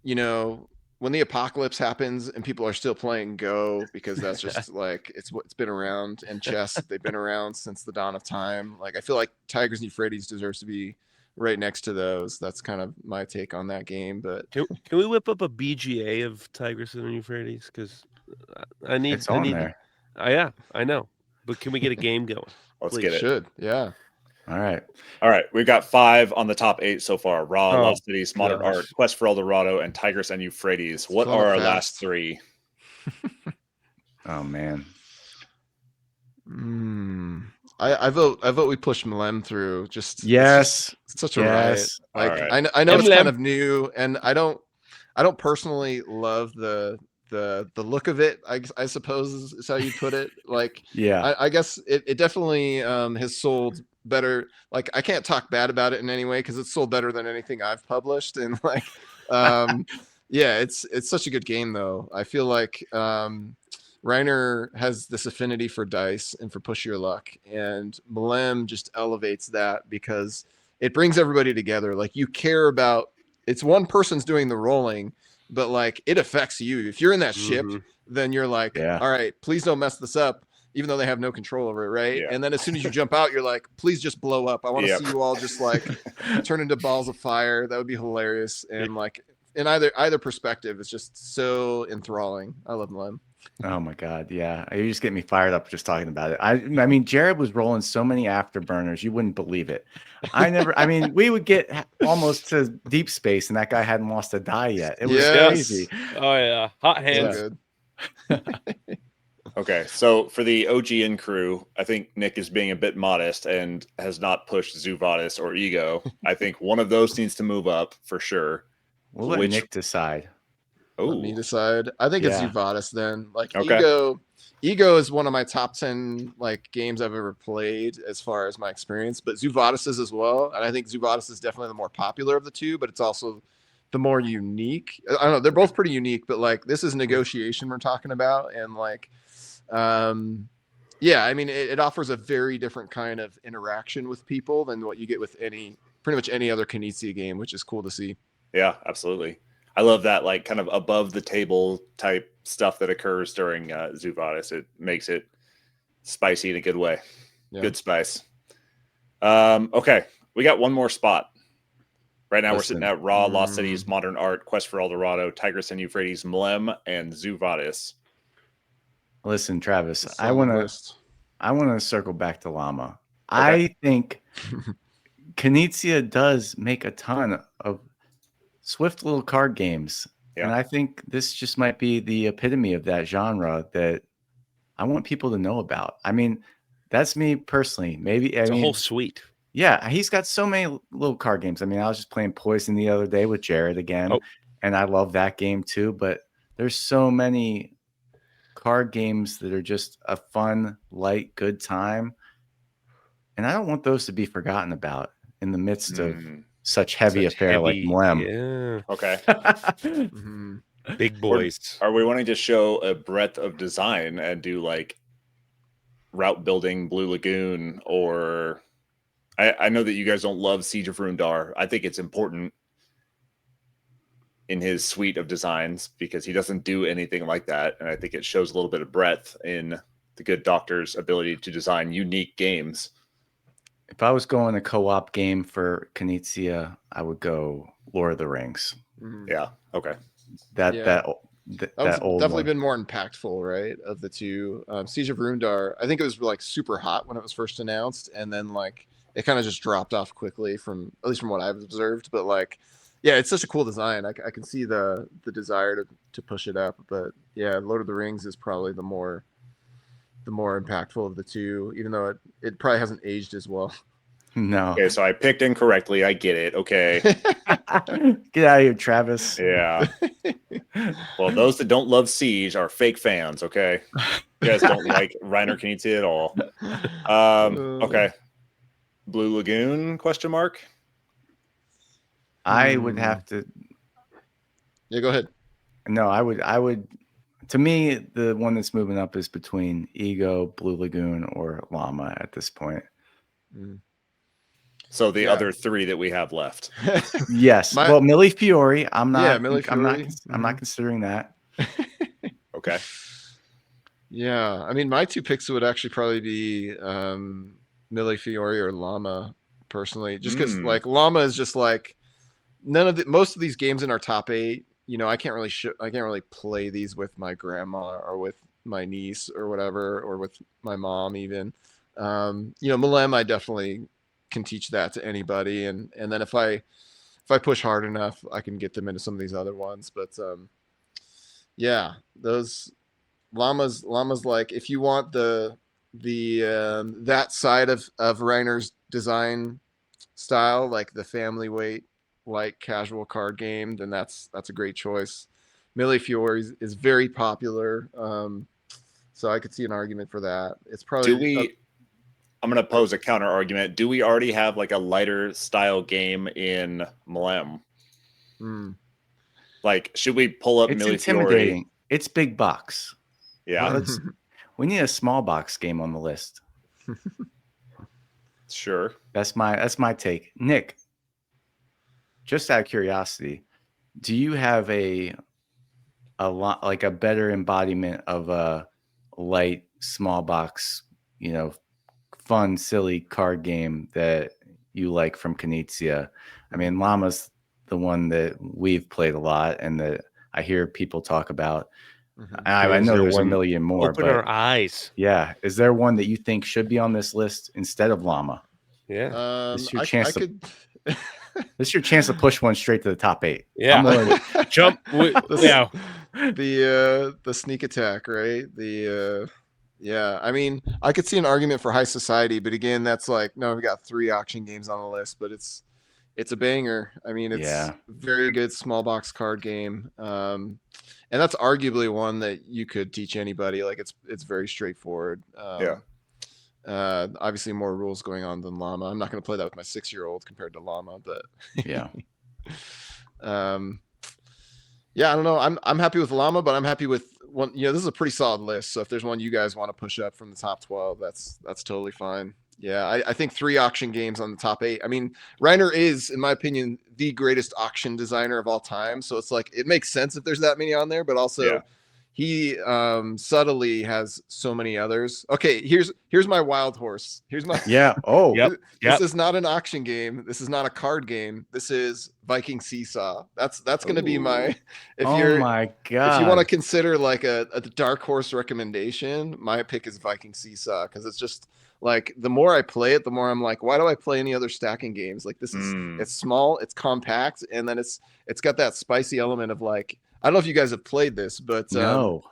you know, when the apocalypse happens and people are still playing Go, because that's just like it's been around, and chess, they've been around since the dawn of time. Like I feel like Tigers and Euphrates deserves to be right next to those. That's kind of my take on that game. But Can we whip up a BGA of Tigris and Euphrates? Because I need It's on there. Yeah, I know. But can we get a game going? Let's Please. get it. should, yeah. All right. All right. We've got 5 on the top 8 so far. Raw, Oh, Lost Cities, Modern gosh. Art, Quest for El Dorado, and Tigris and Euphrates. What filling are up our fast. last 3? Oh man. I vote we push Mlem through. Just Yes. it's such a riot. Yes. Like All right. I know it's Emblem. kind of new, and I don't personally love the look of it. I suppose is how you put it. Like Yeah. I guess it definitely has sold better. Like I can't talk bad about it in any way because it's sold better than anything I've published. And like yeah, it's such a good game though. I feel like Reiner has this affinity for dice and for push your luck, and Mlem just elevates that because it brings everybody together. Like you care about, it's one person's doing the rolling, but like it affects you. If you're in that ship, then you're like, Yeah. all right, please don't mess this up, even though they have no control over it, right? Yeah. And then as soon as you jump out, you're like, please just blow up. I want to Yep. see you all just like turn into balls of fire. That would be hilarious. And like in either perspective, it's just so enthralling. I love Mlem. Oh my God. Yeah. You just get me fired up just talking about it. I mean, Jared was rolling so many afterburners. You wouldn't believe it. I mean, we would get almost to deep space and that guy hadn't lost a die yet. It was Yes. crazy. Oh yeah, hot So hands. good. Okay. So for the OGN crew, I think Nick is being a bit modest and has not pushed Zuvadis or Ego. I think one of those needs to move up for sure. We'll let Nick decide. Let me Oh, decide. I think it's Yeah. Zuvadis then. Like Okay. Ego is one of my top 10 like games I've ever played as far as my experience, but Zuvadis is as well. And I think Zuvadis is definitely the more popular of the two, but it's also the more unique. I don't know, they're both pretty unique, but like this is negotiation we're talking about, and like yeah, I mean it offers a very different kind of interaction with people than what you get with pretty much any other Knizia game, which is cool to see. yeah, absolutely. I love that like kind of above the table type stuff that occurs during Zuvadis. It makes it spicy in a good way. Yeah. Good spice. Okay, we got one more spot. Right now we're sitting at Raw, Lost Cities, Modern Art, Quest for El Dorado, Tigris and Euphrates, Mlem, and Zuvadis. Listen, Travis, It's I on the want list. to circle back to Llama. Okay. I think Knizia does make a ton of swift little card games. Yeah. And I think this just might be the epitome of that genre that I want people to know about. I mean, that's me personally. Maybe It's a whole suite. Yeah, he's got so many little card games. I mean, I was just playing Poison the other day with Jared again, and I love that game too. But there's so many card games that are just a fun, light, good time. And I don't want those to be forgotten about in the midst of such heavy affair like Mlem. Yeah. Okay. Big boys. Are we wanting to show a breadth of design and do like route building, Blue Lagoon, or I know that you guys don't love Siege of Rundar. I think it's important in his suite of designs because he doesn't do anything like that. And I think it shows a little bit of breadth in the good doctor's ability to design unique games. If I was going a co-op game for Knizia, I would go Lord of the Rings. Yeah. Okay. That old definitely one. been more impactful, right? Of the two, Siege of Rundar, I think it was like super hot when it was first announced, and then like it kind of just dropped off quickly from at least from what I've observed. But like, yeah, it's such a cool design. I can see the desire to push it up. But yeah, Lord of the Rings is probably the more impactful of the two, even though it probably hasn't aged as well. No. Okay, so I picked incorrectly. I get it. Okay. Get out of here, Travis. Yeah. Well, those that don't love Siege are fake fans, okay? You guys don't like Reiner Knizia at all. Okay. Blue Lagoon, question mark? I would have to Yeah, go ahead. No, I would. To me, the one that's moving up is between Ego, Blue Lagoon, or Llama at this point. So the Yeah. other three that we have left. Yes. My- Well, Millie Fiore, I'm Yeah, not. Millie I'm not. Fiore. I'm not considering that. Okay. Yeah, I mean, my two picks would actually probably be Millie Fiore or Llama, personally, just because like Llama is just like most of these games in our top 8. You know, I can't really play these with my grandma or with my niece or whatever, or with my mom even. You know, Milem, I definitely can teach that to anybody, and then if I push hard enough, I can get them into some of these other ones. But yeah, those. Llama's like, if you want the that side of Reiner's design style, like the family weight light casual card game, then that's a great choice. Millie Fiore is very popular, so I could see an argument for that. It's probably I'm going to pose a counter argument. Do we already have like a lighter style game in Millennium? Like, should we pull up It's Millie intimidating. Fiore? It's big box. Yeah. We need a small box game on the list. Sure. That's my take. Nick, just out of curiosity, do you have a lot like a better embodiment of a light small box, you know, fun, silly card game that you like from Knizia? I mean, Llama's the one that we've played a lot and that I hear people talk about. I know there's a million more. Open but our eyes. Yeah. Is there one that you think should be on this list instead of Llama? Yeah. This is your chance this is your chance to push one straight to the top 8. Yeah. I'm willing to jump. Yeah. The sneak attack, right? Yeah. I mean, I could see an argument for High Society, but again, that's like, no, we got 3 auction games on the list, but it's a banger. I mean, it's very good small box card game. And that's arguably one that you could teach anybody. Like it's very straightforward. Obviously more rules going on than Llama. I'm not going to play that with my 6-year-old compared to Llama, but yeah. Yeah, I don't know. I'm happy with Llama, but I'm happy with one. You know, this is a pretty solid list. So if there's one you guys want to push up from the top 12, that's totally fine. Yeah, I think 3 auction games on the top 8. I mean, Reiner is, in my opinion, the greatest auction designer of all time. So it's like, it makes sense if there's that many on there, but also he subtly has so many others. Okay, here's my wild horse. Here's my This is not an auction game. This is not a card game. This is Viking Seesaw. That's going to be my. My God! If you want to consider like a dark horse recommendation, my pick is Viking Seesaw, because it's just like, the more I play it, the more I'm like, why do I play any other stacking games? Like, this is it's small, it's compact, and then it's got that spicy element of like, I don't know if you guys have played this, but no.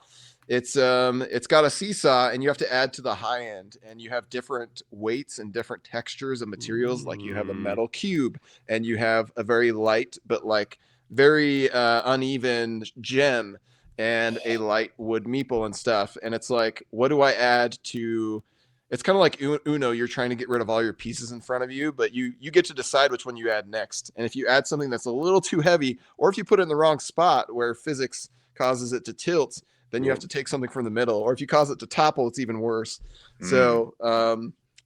It's got a seesaw, and you have to add to the high end, and you have different weights and different textures of materials. Like you have a metal cube, and you have a very light but like very uneven gem, and a light wood meeple and stuff. And it's like, what do I add to? It's kind of like Uno. You're trying to get rid of all your pieces in front of you, but you get to decide which one you add next. And if you add something that's a little too heavy, or if you put it in the wrong spot where physics causes it to tilt, then you have to take something from the middle. Or if you cause it to topple, it's even worse. So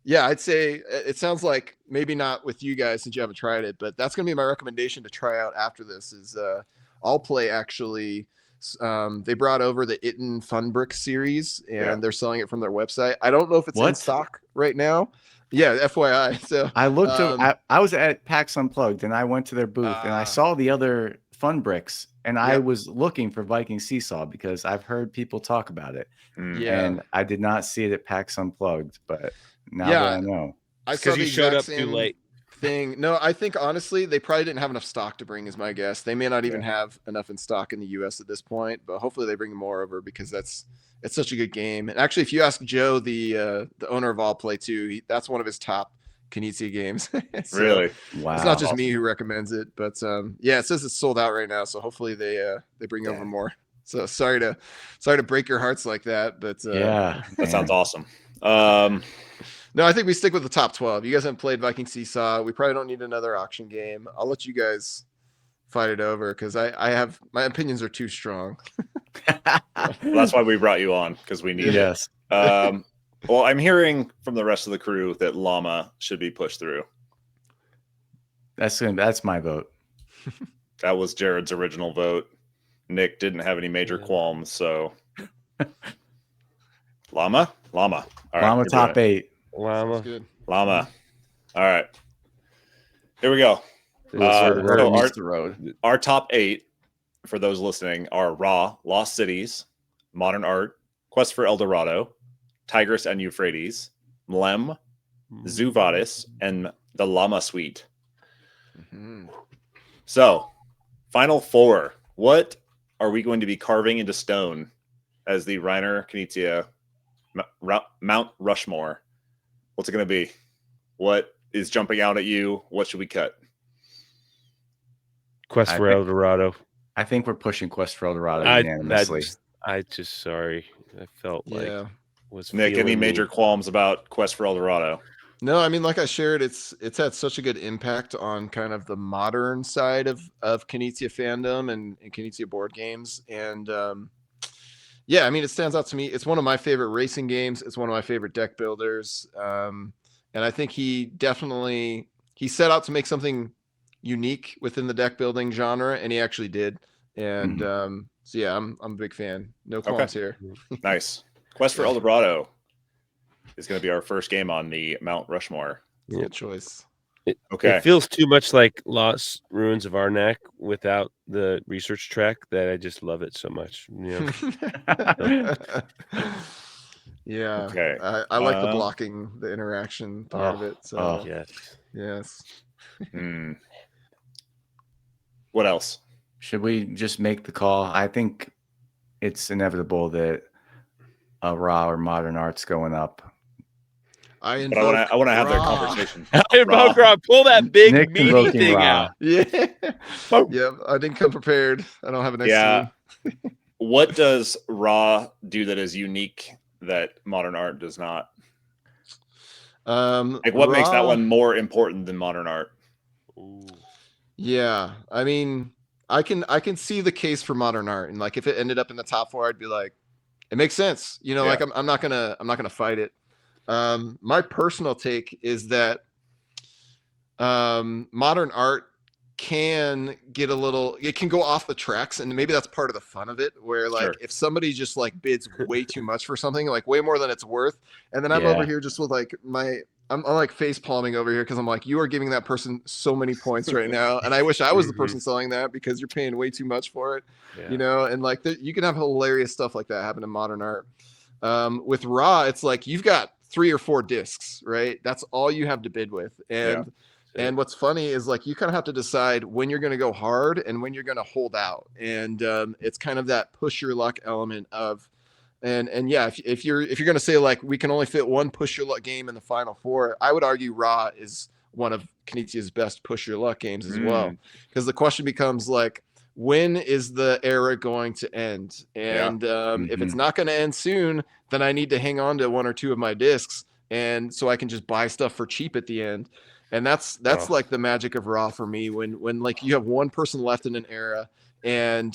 yeah, I'd say it sounds like maybe not with you guys since you haven't tried it, but that's going to be my recommendation to try out after this. Is I'll play actually. They brought over the Itten Fun Brick series, and they're selling it from their website. I don't know if it's in stock right now. Yeah, FYI. So I looked. I was at PAX Unplugged, and I went to their booth, and I saw the other Fun Bricks, and I was looking for Viking Seesaw because I've heard people talk about it. And I did not see it at PAX Unplugged, but now that I know, I saw you showed up too late. Thing. No, I think honestly they probably didn't have enough stock to bring, is my guess. They may not even have enough in stock in the US at this point, but hopefully they bring more over, because it's such a good game. And actually, if you ask Joe, the owner of All Play 2, that's one of his top Knizia games. So, really? Wow. It's not just me who recommends it, but yeah, it says it's sold out right now, so hopefully they bring over more. So sorry to break your hearts like that, but that sounds awesome. No, I think we stick with the top 12. You guys haven't played Viking Seesaw. We probably don't need another auction game. I'll let you guys fight it over because I have my opinions are too strong. Well, that's why we brought you on, because we need Yes. it. Well, I'm hearing from the rest of the crew that llama should be pushed through. That's my vote. That was Jared's original vote. Nick didn't have any major qualms, so llama. All right, Llama we're doing top it. 8. Llama. Sounds good. Llama. All right, here we go. Rubber So meets the road. our top 8, for those listening, are Ra, Lost Cities, Modern Art, Quest for El Dorado, Tigris and Euphrates, Mlem, Zoo Vadis, and the Llama Suite. Mhm. So, final 4. What are we going to be carving into stone as the Reiner Knizia Mount Rushmore? What's it going to be? What is jumping out at you? What should we cut? Quest I for think- El Dorado. I think we're pushing Quest for El Dorado I unanimously. just sorry. I felt like Yeah. was Nick, any feeling major me. qualms about Quest for El Dorado? No, I mean, like I shared, it's had such a good impact on kind of the modern side of Knizia fandom and Knizia board games. And yeah, I mean, it stands out to me. It's one of my favorite racing games. It's one of my favorite deck builders. And I think he set out to make something unique within the deck building genre, and he actually did. And so yeah, I'm a big fan. No qualms here. Nice. Quest for El Dorado is going to be our first game on the Mount Rushmore. Good choice. Okay. It feels too much like Lost Ruins of Arnak without the research track that I just love it so much. You know? Yeah. Okay. I like the blocking, the interaction part of it. So Yes. yes. What else? Should we just make the call? I think it's inevitable that a Raw or Modern Art's going up. But I want to have that conversation. Pull that big Nick meaty invoking thing Ra. out. Yeah. Yeah. I didn't come prepared. I don't have an Yeah. next What does Raw do that is unique that Modern Art does not? Like, what makes that Raw- one more important than Modern Art? Yeah. I mean, I can see the case for Modern Art, and like if it ended up in the top 4, I'd be like, it makes sense. You know, Yeah. like I'm not gonna fight it. My personal take is that Modern Art can get it can go off the tracks, and maybe that's part of the fun of it, where like Sure. if somebody just like bids way too much for something, like way more than it's worth, and then I'm over here just with like I'm like face palming over here because I'm like, you are giving that person so many points right now, and I wish I was the person selling that because you're paying way too much for it, you know. And like you can have hilarious stuff like that happen in Modern Art. With Raw, it's like you've got 3 or 4 discs, right? That's all you have to bid with, and what's funny is like you kind of have to decide when you're going to go hard and when you're going to hold out, and it's kind of that push your luck element of. And yeah, if you're going to say like we can only fit one push your luck game in the final 4, I would argue Ra is one of Knizia's best push your luck games as well, because the question becomes like, when is the era going to end? And if it's not going to end soon, then I need to hang on to 1 or 2 of my discs, and so I can just buy stuff for cheap at the end. And that's like the magic of Ra for me, when like you have one person left in an era, and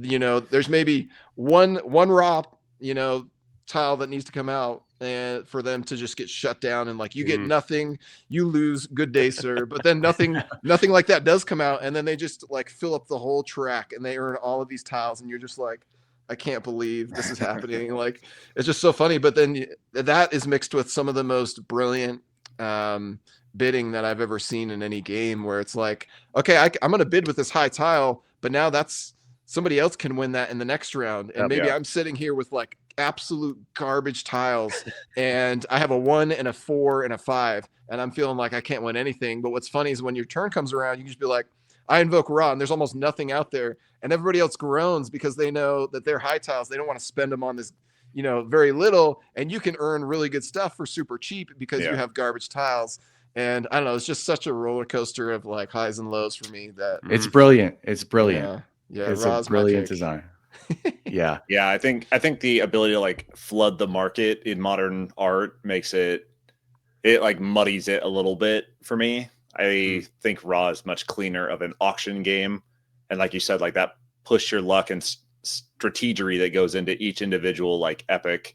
you know there's maybe one Ra, you know, tile that needs to come out, and for them to just get shut down, and like you get nothing, you lose, good day sir. But then nothing like that does come out, and then they just like fill up the whole track and they earn all of these tiles, and you're just like, I can't believe this is happening. Like it's just so funny. But then that is mixed with some of the most brilliant bidding that I've ever seen in any game, where it's like, okay, I'm going to bid with this high tile, but now that's somebody else can win that in the next round. And maybe I'm sitting here with like absolute garbage tiles, and I have a 1 and a 4 and a 5, and I'm feeling like I can't win anything. But what's funny is when your turn comes around, you can just be like, I invoke Ra, and there's almost nothing out there, and everybody else groans because they know that they're high tiles. They don't want to spend them on this, you know, very little, and you can earn really good stuff for super cheap because you have garbage tiles. And I don't know, it's just such a roller coaster of like highs and lows for me. That it's brilliant. It's brilliant. Yeah, it's Ra's a brilliant my pick. design. Yeah. I think the ability to like flood the market in Modern Art makes it like muddies it a little bit for me. I think Raw is much cleaner of an auction game, and like you said, like that push your luck and strategery that goes into each individual like epic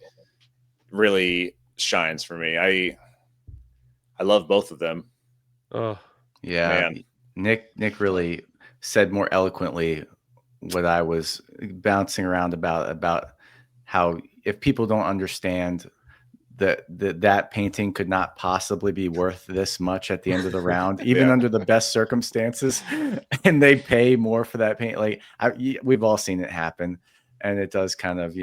really shines for me. I love both of them. Oh, Yeah, Man. Nick really said more eloquently what I was bouncing around about how if people don't understand that painting could not possibly be worth this much at the end of the round, even Yeah. under the best circumstances, and they pay more for that paint. Like we've all seen it happen, and it does kind of,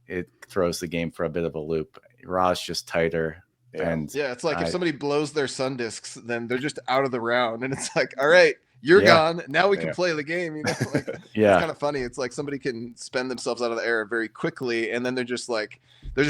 it throws the game for a bit of a loop. Raw's just tighter. Yeah. And Yeah, it's like if somebody blows their sun discs, then they're just out of the round, and it's like, all right, you're gone. Now we can play the game. Like, yeah, it's kind of funny. It's like somebody can spend themselves out of the air very quickly, and then they're just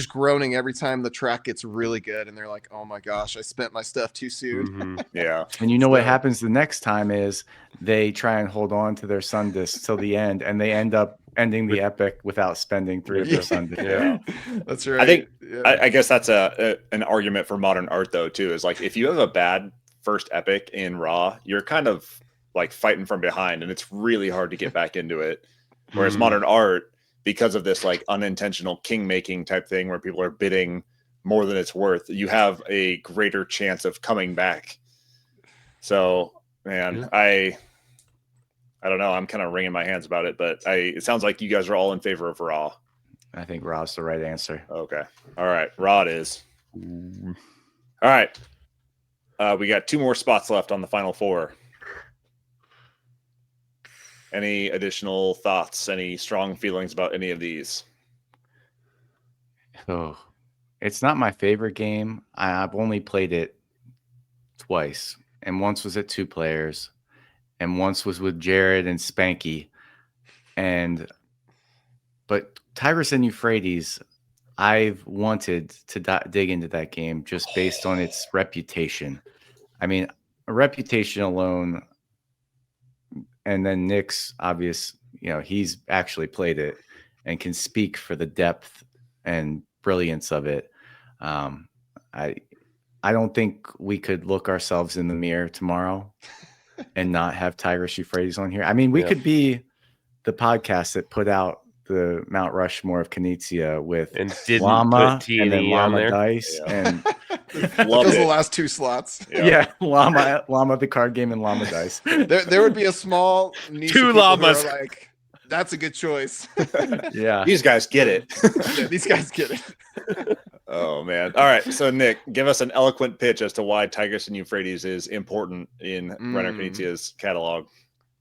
groaning every time the track gets really good, and they're like, oh my gosh, I spent my stuff too soon. mhm. Yeah. And what happens the next time is they try and hold on to their sun discs till the end, and they end up ending the epic without spending 3 of their sun discs. Yeah. That's right. I think I guess that's an argument for modern art though too, is like if you have a bad first epic in Raw, you're kind of like fighting from behind, and it's really hard to get back into it. Whereas modern art, because of this like unintentional king making type thing where people are bidding more than it's worth, you have a greater chance of coming back. So man, I don't know. I'm kind of wringing my hands about it, but it sounds like you guys are all in favor of Raw. I think Raw's the right answer. Okay. All right. Raw it is. All right. We got 2 more spots left on the final 4. Any additional thoughts? Any strong feelings about any of these? Oh, it's not my favorite game. I've only played it twice, and once was at 2 players, and once was with Jared and Spanky. But Tigris and Euphrates, I've wanted to dig into that game just based on its reputation. I mean, a reputation alone, and then Nick's obvious, he's actually played it and can speak for the depth and brilliance of it. I don't think we could look ourselves in the mirror tomorrow and not have Tigris Euphrates on here. I mean, we could be the podcast that put out the Mount Rushmore of Knizia with Llama and then Llama Dice and the last 2 slots. Llama the card game and Llama Dice. There would be a small niche 2 llamas. Like, that's a good choice. Yeah, these guys get it. These guys get it. Oh man! All right, so Nick, give us an eloquent pitch as to why Tigris and Euphrates is important in Reiner Knizia's catalog.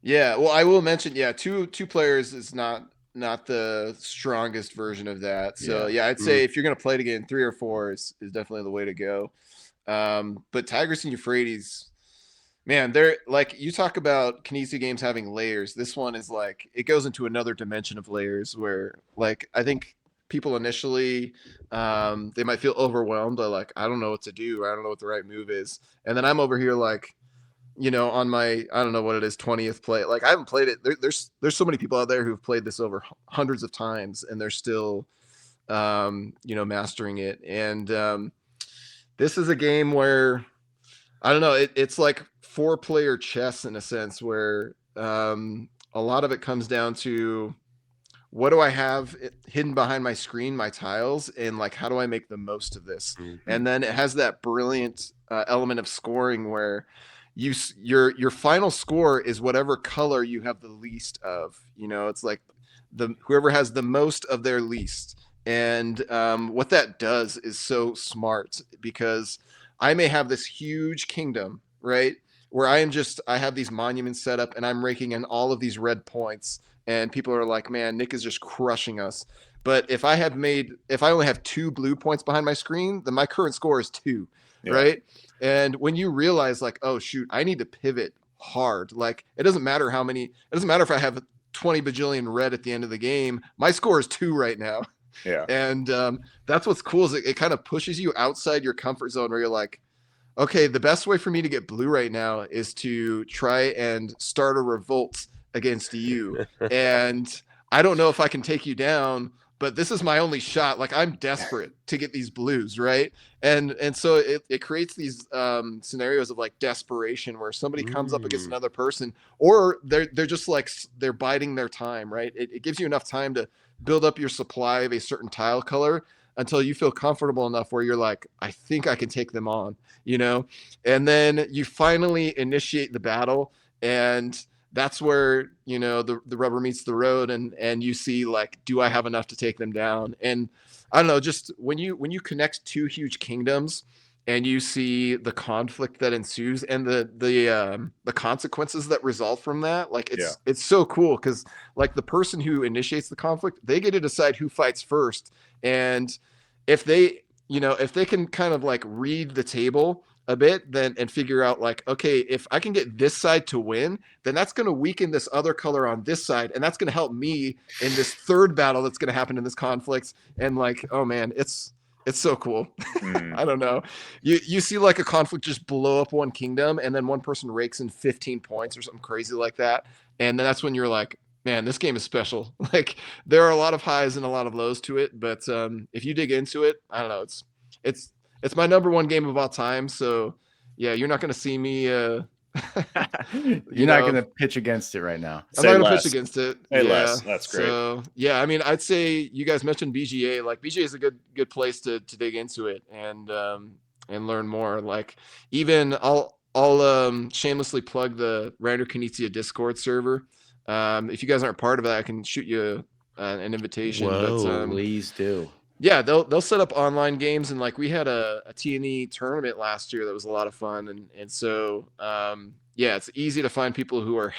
Yeah, well, I will mention, two players is not the strongest version of that. So I'd say if you're gonna play it again, 3 or 4 is definitely the way to go. But Tigris and Euphrates, man, they're like, you talk about Knizia games having layers. This one is like, it goes into another dimension of layers where, like, I think people initially they might feel overwhelmed by like, I don't know what to do, I don't know what the right move is, and then I'm over here like, on my, I don't know what it is, 20th play, like I haven't played it. There's so many people out there who've played this over hundreds of times and they're still mastering it. And this is a game where, I don't know, it's like 4-player chess in a sense, where a lot of it comes down to, what do I have hidden behind my screen, my tiles, and like, how do I make the most of this? And then it has that brilliant element of scoring where your final score is whatever color you have the least of. It's like whoever has the most of their least. And what that does is so smart, because I may have this huge kingdom, right, where I have these monuments set up and I'm raking in all of these red points, and people are like, man, Nick is just crushing us. But if I only have 2 blue points behind my screen, then my current score is 2, right? And when you realize like, oh shoot, I need to pivot hard. Like, it doesn't matter if I have 20 bajillion red at the end of the game, my score is 2 right now. Yeah. And that's what's cool, is it kind of pushes you outside your comfort zone, where you're like, okay, the best way for me to get blue right now is to try and start a revolt against you. And I don't know if I can take you down, but this is my only shot. Like I'm desperate to get these blues, right? And so it creates these scenarios of like desperation where somebody comes up against another person, or they're just like they're biding their time, right? It gives you enough time to build up your supply of a certain tile color until you feel comfortable enough where you're like, I think I can take them on, you know? And then you finally initiate the battle, and that's where, you know, the rubber meets the road, and you see like, do I have enough to take them down? And I don't know, just when you connect two huge kingdoms and you see the conflict that ensues and the consequences that result from that, like it's so cool, because like the person who initiates the conflict, they get to decide who fights first. And if they, you know, if they can kind of like read the table a bit, then and figure out like, okay, if I can get this side to win, then that's going to weaken this other color on this side, and that's going to help me in this third battle that's going to happen in this conflict. And like, oh man, it's so cool. I don't know, you see like a conflict just blow up one kingdom, and then one person rakes in 15 points or something crazy like that, and then that's when you're like, man, this game is special. Like there are a lot of highs and a lot of lows to it, but if you dig into it, I don't know, it's my number one game of all time. So yeah, you're not going to see me You're not going to pitch against it right now. I'm not going to pitch against it. Less. That's great. So yeah, I mean, I'd say you guys mentioned BGA. Like BGA is a good place to dig into it and learn more. Like even I'll shamelessly plug the Reiner Knizia Discord server. If you guys aren't part of that, I can shoot you an invitation. Whoa, please do. Yeah, they'll set up online games, and like we had a T&E tournament last year that was a lot of fun, and so yeah, it's easy to find people who are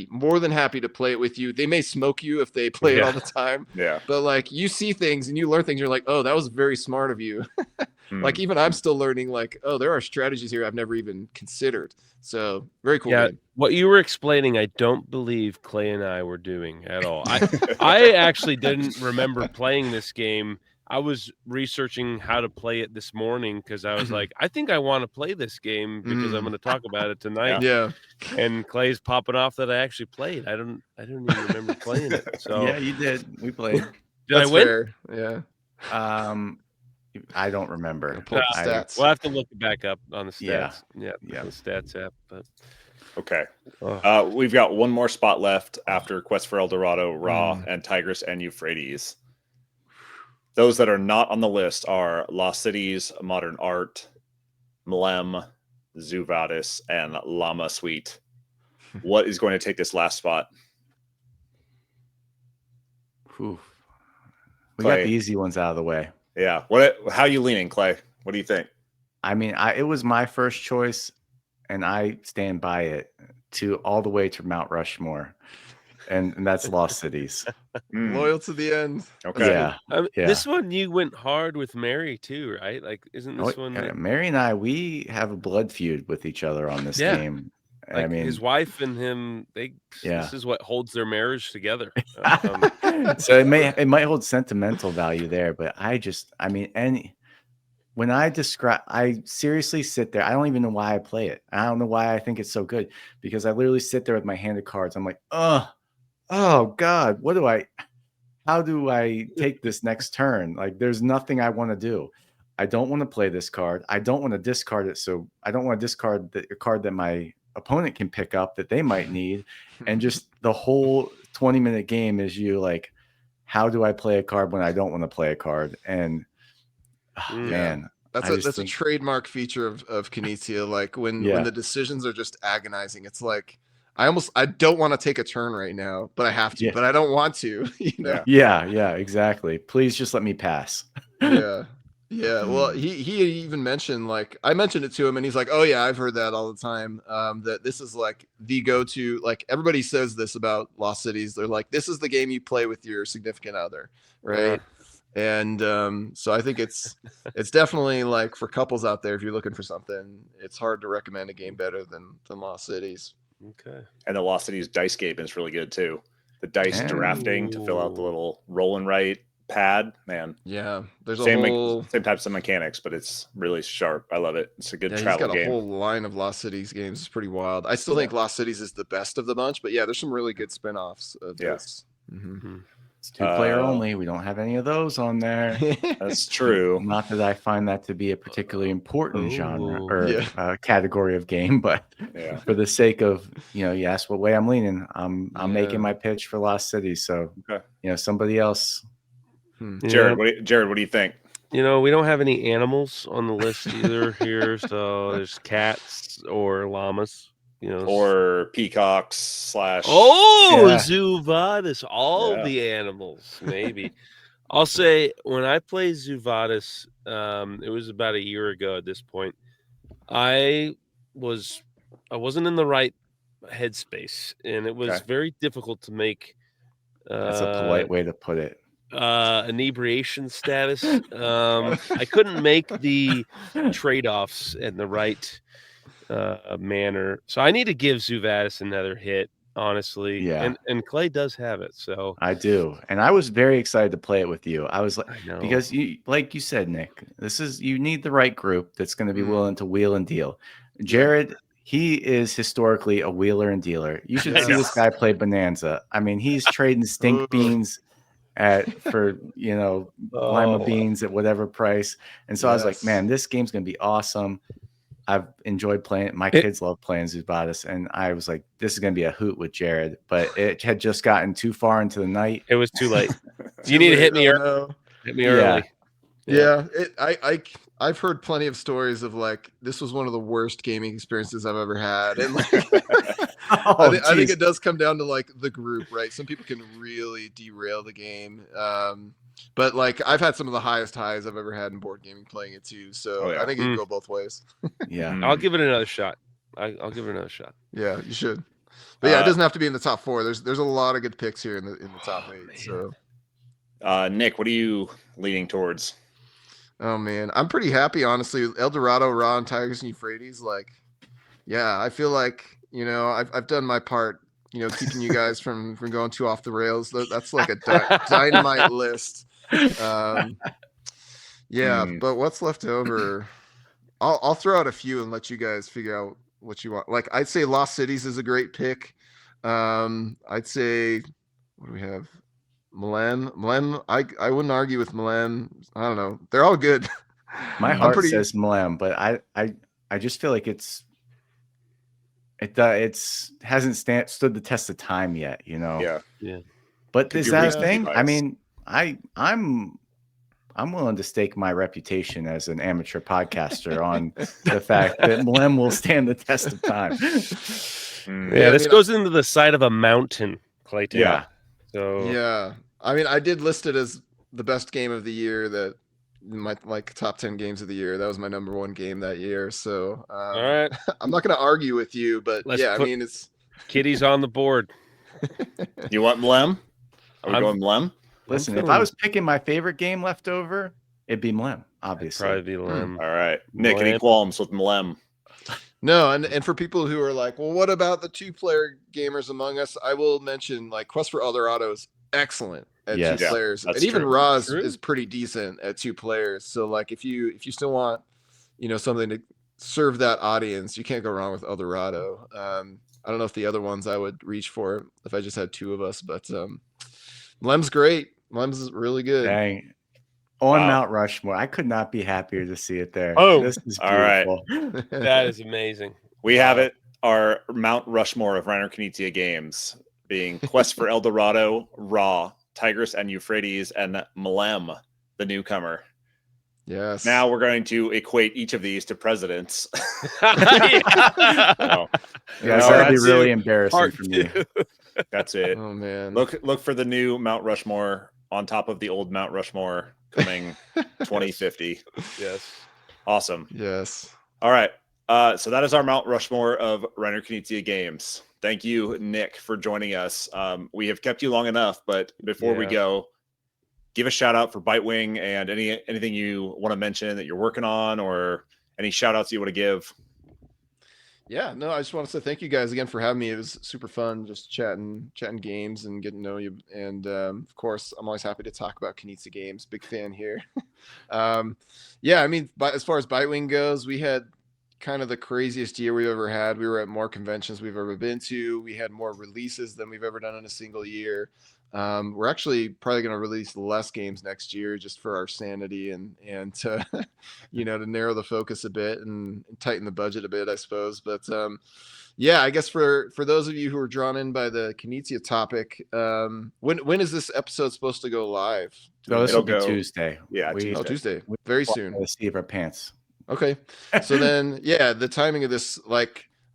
more than happy to play it with you. They may smoke you if they play it all the time, but like you see things and you learn things, you're like, oh, that was very smart of you. Like even I'm still learning, like, oh, there are strategies here I've never even considered. So very cool. Yeah, game. What you were explaining, I don't believe Clay and I were doing at all. I actually didn't remember playing this game. I was researching how to play it this morning because I was like, I think I want to play this game because I'm going to talk about it tonight. Yeah. And Clay's popping off that I actually played. I don't even remember playing it. So yeah, you did. We played. Did I win? Fair. Yeah. I don't remember. Pull up the stats. We'll have to look it back up on the stats. Yeah. The stats app. But okay. We've got one more spot left after Quest for El Dorado, Ra, and Tigris and Euphrates. Those that are not on the list are Lost Cities, Modern Art, Mlem, Zuvadis, and Llama Suite. What is going to take this last spot? We got the easy ones out of the way. Yeah. How are you leaning, Clay? What do you think? I mean, it was my first choice, and I stand by it all the way to Mount Rushmore. And that's Lost Cities. Loyal to the end. Okay. Yeah. This one you went hard with Mary too, right? Like, isn't this one? Mary and I, we have a blood feud with each other on this game. Like I mean, his wife and him, this is what holds their marriage together. So it might hold sentimental value there, but when I seriously sit there, I don't even know why I play it. I don't know why I think it's so good, because I literally sit there with my hand of cards. I'm like, oh God, how do I take this next turn? Like, there's nothing I want to do. I don't want to play this card. I don't want to discard it. So I don't want to discard the card that my opponent can pick up that they might need. And just the whole 20-minute game is you like, how do I play a card when I don't want to play a card? And man, that's a trademark feature of Knizia. Like when the decisions are just agonizing, it's like, I don't want to take a turn right now, but I have to, but I don't want to, you know? Yeah, exactly. Please just let me pass. Yeah. Well, he even mentioned, like, I mentioned it to him and he's like, oh yeah, I've heard that all the time. That this is like the go-to, like everybody says this about Lost Cities. They're like, this is the game you play with your significant other. Right. And so I think it's definitely like for couples out there, if you're looking for something, it's hard to recommend a game better than Lost Cities. Okay. And the Lost Cities dice game is really good too. The dice drafting to fill out the little roll and write pad, man. Yeah, there's same types of mechanics, but it's really sharp. I love it. It's a good travel game. He's got a whole line of Lost Cities games. It's pretty wild. I still think Lost Cities is the best of the bunch, but yeah, there's some really good spin-offs of this. It's 2-player only. We don't have any of those on there. That's true. Not that I find that to be a particularly important genre Oh, or category of game, but Yeah. for the sake of, you asked what way I'm leaning, I'm making my pitch for Lost City. So, Okay. Somebody else. Jared, what do you think? We don't have any animals on the list either here. So there's cats or llamas, Or peacocks / Yeah. Zuvadis, all Yeah. the animals, maybe. I'll say when I played Zuvadis, it was about a year ago at this point. I wasn't in the right headspace, and it was very difficult to make. That's a polite way to put it. Inebriation status. I couldn't make the trade-offs in the right manner, so I need to give Zuvadis another hit, honestly. Yeah. And Clay does have it, so I do, and I was very excited to play it with you. I was like, I know. because like you said, Nick, you need the right group that's going to be willing to wheel and deal. Jared, he is historically a wheeler and dealer. You should see this guy play Bonanza. I mean, he's trading stink beans for lima beans at whatever price. And so I was like, man, this game's gonna be awesome. I've enjoyed playing it. My kids love playing Zubadis, and I was like, this is gonna be a hoot with Jared, but it had just gotten too far into the night. It was too late. You need to hit me early. Hit me early. Yeah, I've heard plenty of stories of like this was one of the worst gaming experiences I've ever had, and like I think it does come down to like the group, right? Some people can really derail the game, but like I've had some of the highest highs I've ever had in board gaming playing it too. So I think it can go both ways. Yeah, I'll give it another shot. I'll give it another shot. Yeah, you should. But yeah, it doesn't have to be in the top 4. There's a lot of good picks here in the top 8. So, Nick, what are you leaning towards? Oh man, I'm pretty happy honestly. El Dorado, Raw, and Tigers and Euphrates. Like, yeah, I feel like I've done my part. Keeping you guys from going too off the rails. That's like a dynamite list. But what's left over? I'll throw out a few and let you guys figure out what you want. Like, I'd say Lost Cities is a great pick. I'd say, what do we have? Milan. I wouldn't argue with Milan. I don't know. They're all good. My heart says Milan, but I just feel like it hasn't stood the test of time yet. Yeah. But is that a thing? I mean, I'm willing to stake my reputation as an amateur podcaster on the fact that Milan will stand the test of time. This goes into the side of a mountain, Clayton. Yeah. So yeah, I mean, I did list it as the best game of the year. That my top 10 games of the year. That was my number 1 game that year. So all right, I'm not going to argue with you, but I mean, it's Kitty's on the board. You want Mlem? Are we going Mlem? Listen, if I was picking my favorite game left over, it'd be Mlem, obviously. Probably be Mlem. All right, Nick, any qualms with Mlem? No, and for people who are like, well, what about the 2-player gamers among us? I will mention like Quest for El Dorado is excellent at 2 players, and even Roz is pretty decent at 2 players. So like, if you still want, something to serve that audience, you can't go wrong with El Dorado. I don't know if the other ones I would reach for if I just had 2 of us, but Mlem's great. Mlem's really good. Dang. On Mount Rushmore. I could not be happier to see it there. Oh, this is all right. That is amazing. We have it. Our Mount Rushmore of Reiner Knizia games being Quest for El Dorado, Raw, Tigris and Euphrates, and Mlem, the newcomer. Yes. Now we're going to equate each of these to presidents. That'd be really embarrassing for me. That's it. Oh man. Look for the new Mount Rushmore on top of the old Mount Rushmore coming 2050. Yes. Awesome. Yes. All right. So that is our Mount Rushmore of Reiner Knizia games. Thank you, Nick, for joining us. We have kept you long enough, but before we go, give a shout out for Bitewing and anything you want to mention that you're working on, or any shout outs you want to give. Yeah, no, I just want to say thank you guys again for having me. It was super fun just chatting games and getting to know you. And of course, I'm always happy to talk about Knizia games. Big fan here. I mean, as far as Bitewing goes, we had kind of the craziest year we've ever had. We were at more conventions we've ever been to. We had more releases than we've ever done in a single year. We're actually probably going to release less games next year just for our sanity and to, to narrow the focus a bit and tighten the budget a bit, I suppose. But yeah, I guess for those of you who are drawn in by the Knizia topic, when is this episode supposed to go live? So this will It'll be go- Tuesday. Yeah, Oh, Tuesday. we Very fly soon. by the seat of our pants. Okay. So then, yeah, the timing of this,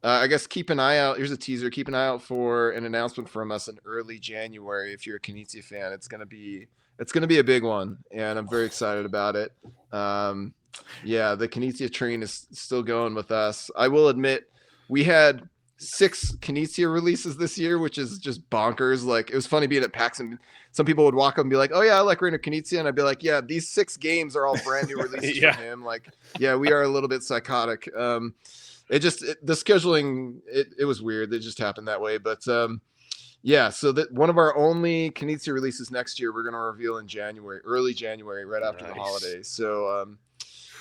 I guess keep an eye out. Here's a teaser. Keep an eye out for an announcement from us in early January. If you're a Knizia fan, it's gonna be a big one, and I'm very excited about it. Yeah, the Knizia train is still going with us. I will admit, we had 6 Knizia releases this year, which is just bonkers. Like, it was funny being at PAX, and some people would walk up and be like, "Oh yeah, I like Reiner Knizia," and I'd be like, "Yeah, these 6 games are all brand new releases Yeah. from him." Like, yeah, we are a little bit psychotic. The scheduling, it was weird. It just happened that way. But yeah, so that one of our only Knizia releases next year, we're going to reveal in January, early January, right after the Nice. holidays. So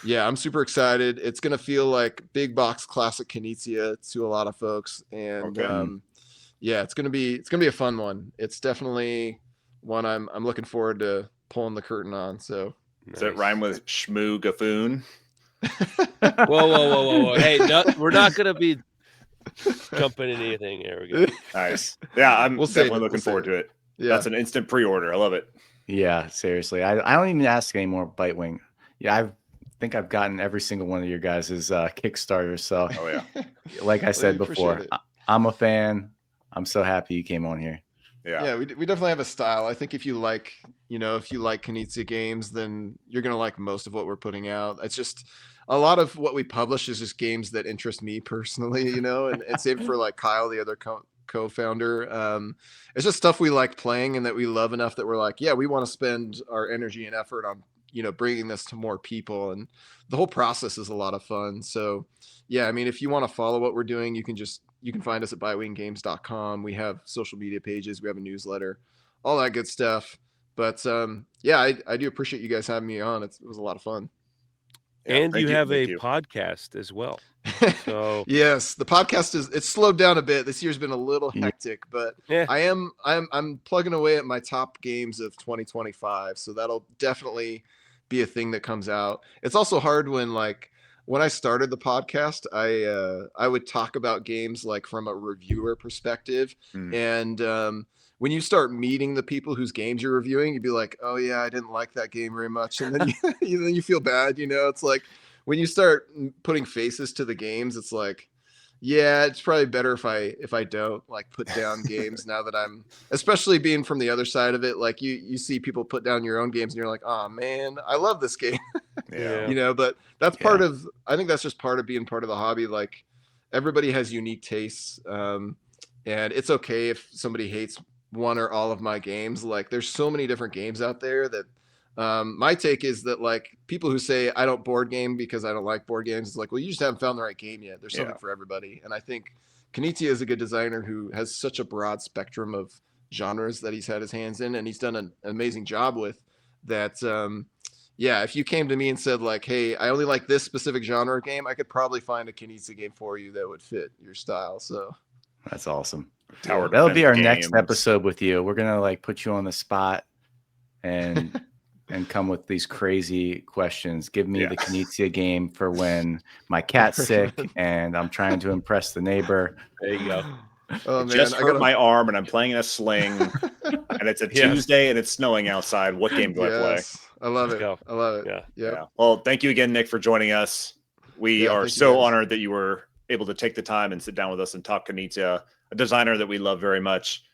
yeah, I'm super excited. It's going to feel like big box classic Knizia to a lot of folks. And Okay. yeah, it's going to be a fun one. It's definitely one I'm looking forward to pulling the curtain on. So Does it rhyme with Shmoo Gaffoon? Whoa. Hey, we're not going to be jumping into anything. There we go. Nice. Yeah, I'm We'll save definitely it, looking we'll forward save to it. yeah. That's an instant pre-order. I love it. Yeah, seriously. I don't even ask anymore, Bitewing. Yeah, I think I've gotten every single one of your guys' Kickstarters. So, Oh yeah. like I said We appreciate before, it. I'm a fan. I'm so happy you came on here. Yeah. We definitely have a style. I think if you like Knizia games, then you're gonna like most of what we're putting out. It's just a lot of what we publish is just games that interest me personally, and same for like Kyle, the other co-founder. It's just stuff we like playing and that we love enough that we're like, yeah, we want to spend our energy and effort on bringing this to more people, and the whole process is a lot of fun. So yeah, I mean, if you want to follow what we're doing, you can find us at bitewinggames.com. We have social media pages, we have a newsletter, all that good stuff. But yeah, I do appreciate you guys having me on. It was a lot of fun. Yeah, And thank you have thank a you. podcast as well. So Yes, the podcast it's slowed down a bit. This year's been a little Yeah. hectic, but yeah, I'm plugging away at my top games of 2025, so that'll definitely be a thing that comes out. It's also hard when I started the podcast, I would talk about games like from a reviewer perspective, Mm. and when you start meeting the people whose games you're reviewing, you'd be like, "Oh yeah, I didn't like that game very much," and then then you feel bad. It's like when you start putting faces to the games, it's like, yeah, it's probably better if I don't put down games now that I'm, especially being from the other side of it. Like you see people put down your own games and you're like, oh man, I love this game. Yeah. But that's part of, I think that's just part of being part of the hobby. Like everybody has unique tastes. And it's okay if somebody hates one or all of my games. Like there's so many different games out there that my take is that people who say I don't board game because I don't like board games, it's like, well, you just haven't found the right game yet. There's something for everybody. And I think Knizia is a good designer who has such a broad spectrum of genres that he's had his hands in, and he's done an amazing job with that. Yeah, if you came to me and said hey, I only like this specific genre of game, I could probably find a Knizia game for you that would fit your style. So That's awesome. Tower That'll be our defense next games. episode with you. We're gonna put you on the spot and come with these crazy questions. Give me the Knizia game for when my cat's sick and I'm trying to impress the neighbor. there you go. Oh I man, just I hurt gotta my arm and I'm playing in a sling and it's a Yeah. Tuesday and it's snowing outside. What game do I play? Yes, I love Let's it. go. I love it. Yeah. Yep. Yeah. Well, thank you again, Nick, for joining us. We Yeah, are thank you, so guys. honored that you were able to take the time and sit down with us and talk Knizia, a designer that we love very much.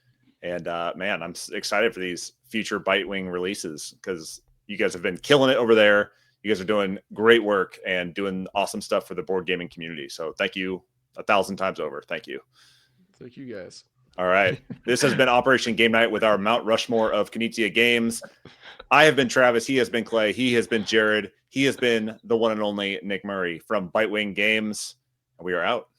And man, I'm excited for these future Bitewing releases because you guys have been killing it over there. You guys are doing great work and doing awesome stuff for the board gaming community. So thank you 1,000 times over. Thank you. Thank you guys. All right. This has been Operation Game Night with our Mount Rushmore of Knizia games. I have been Travis. He has been Clay. He has been Jared. He has been the one and only Nick Murray from Bitewing Games. And we are out.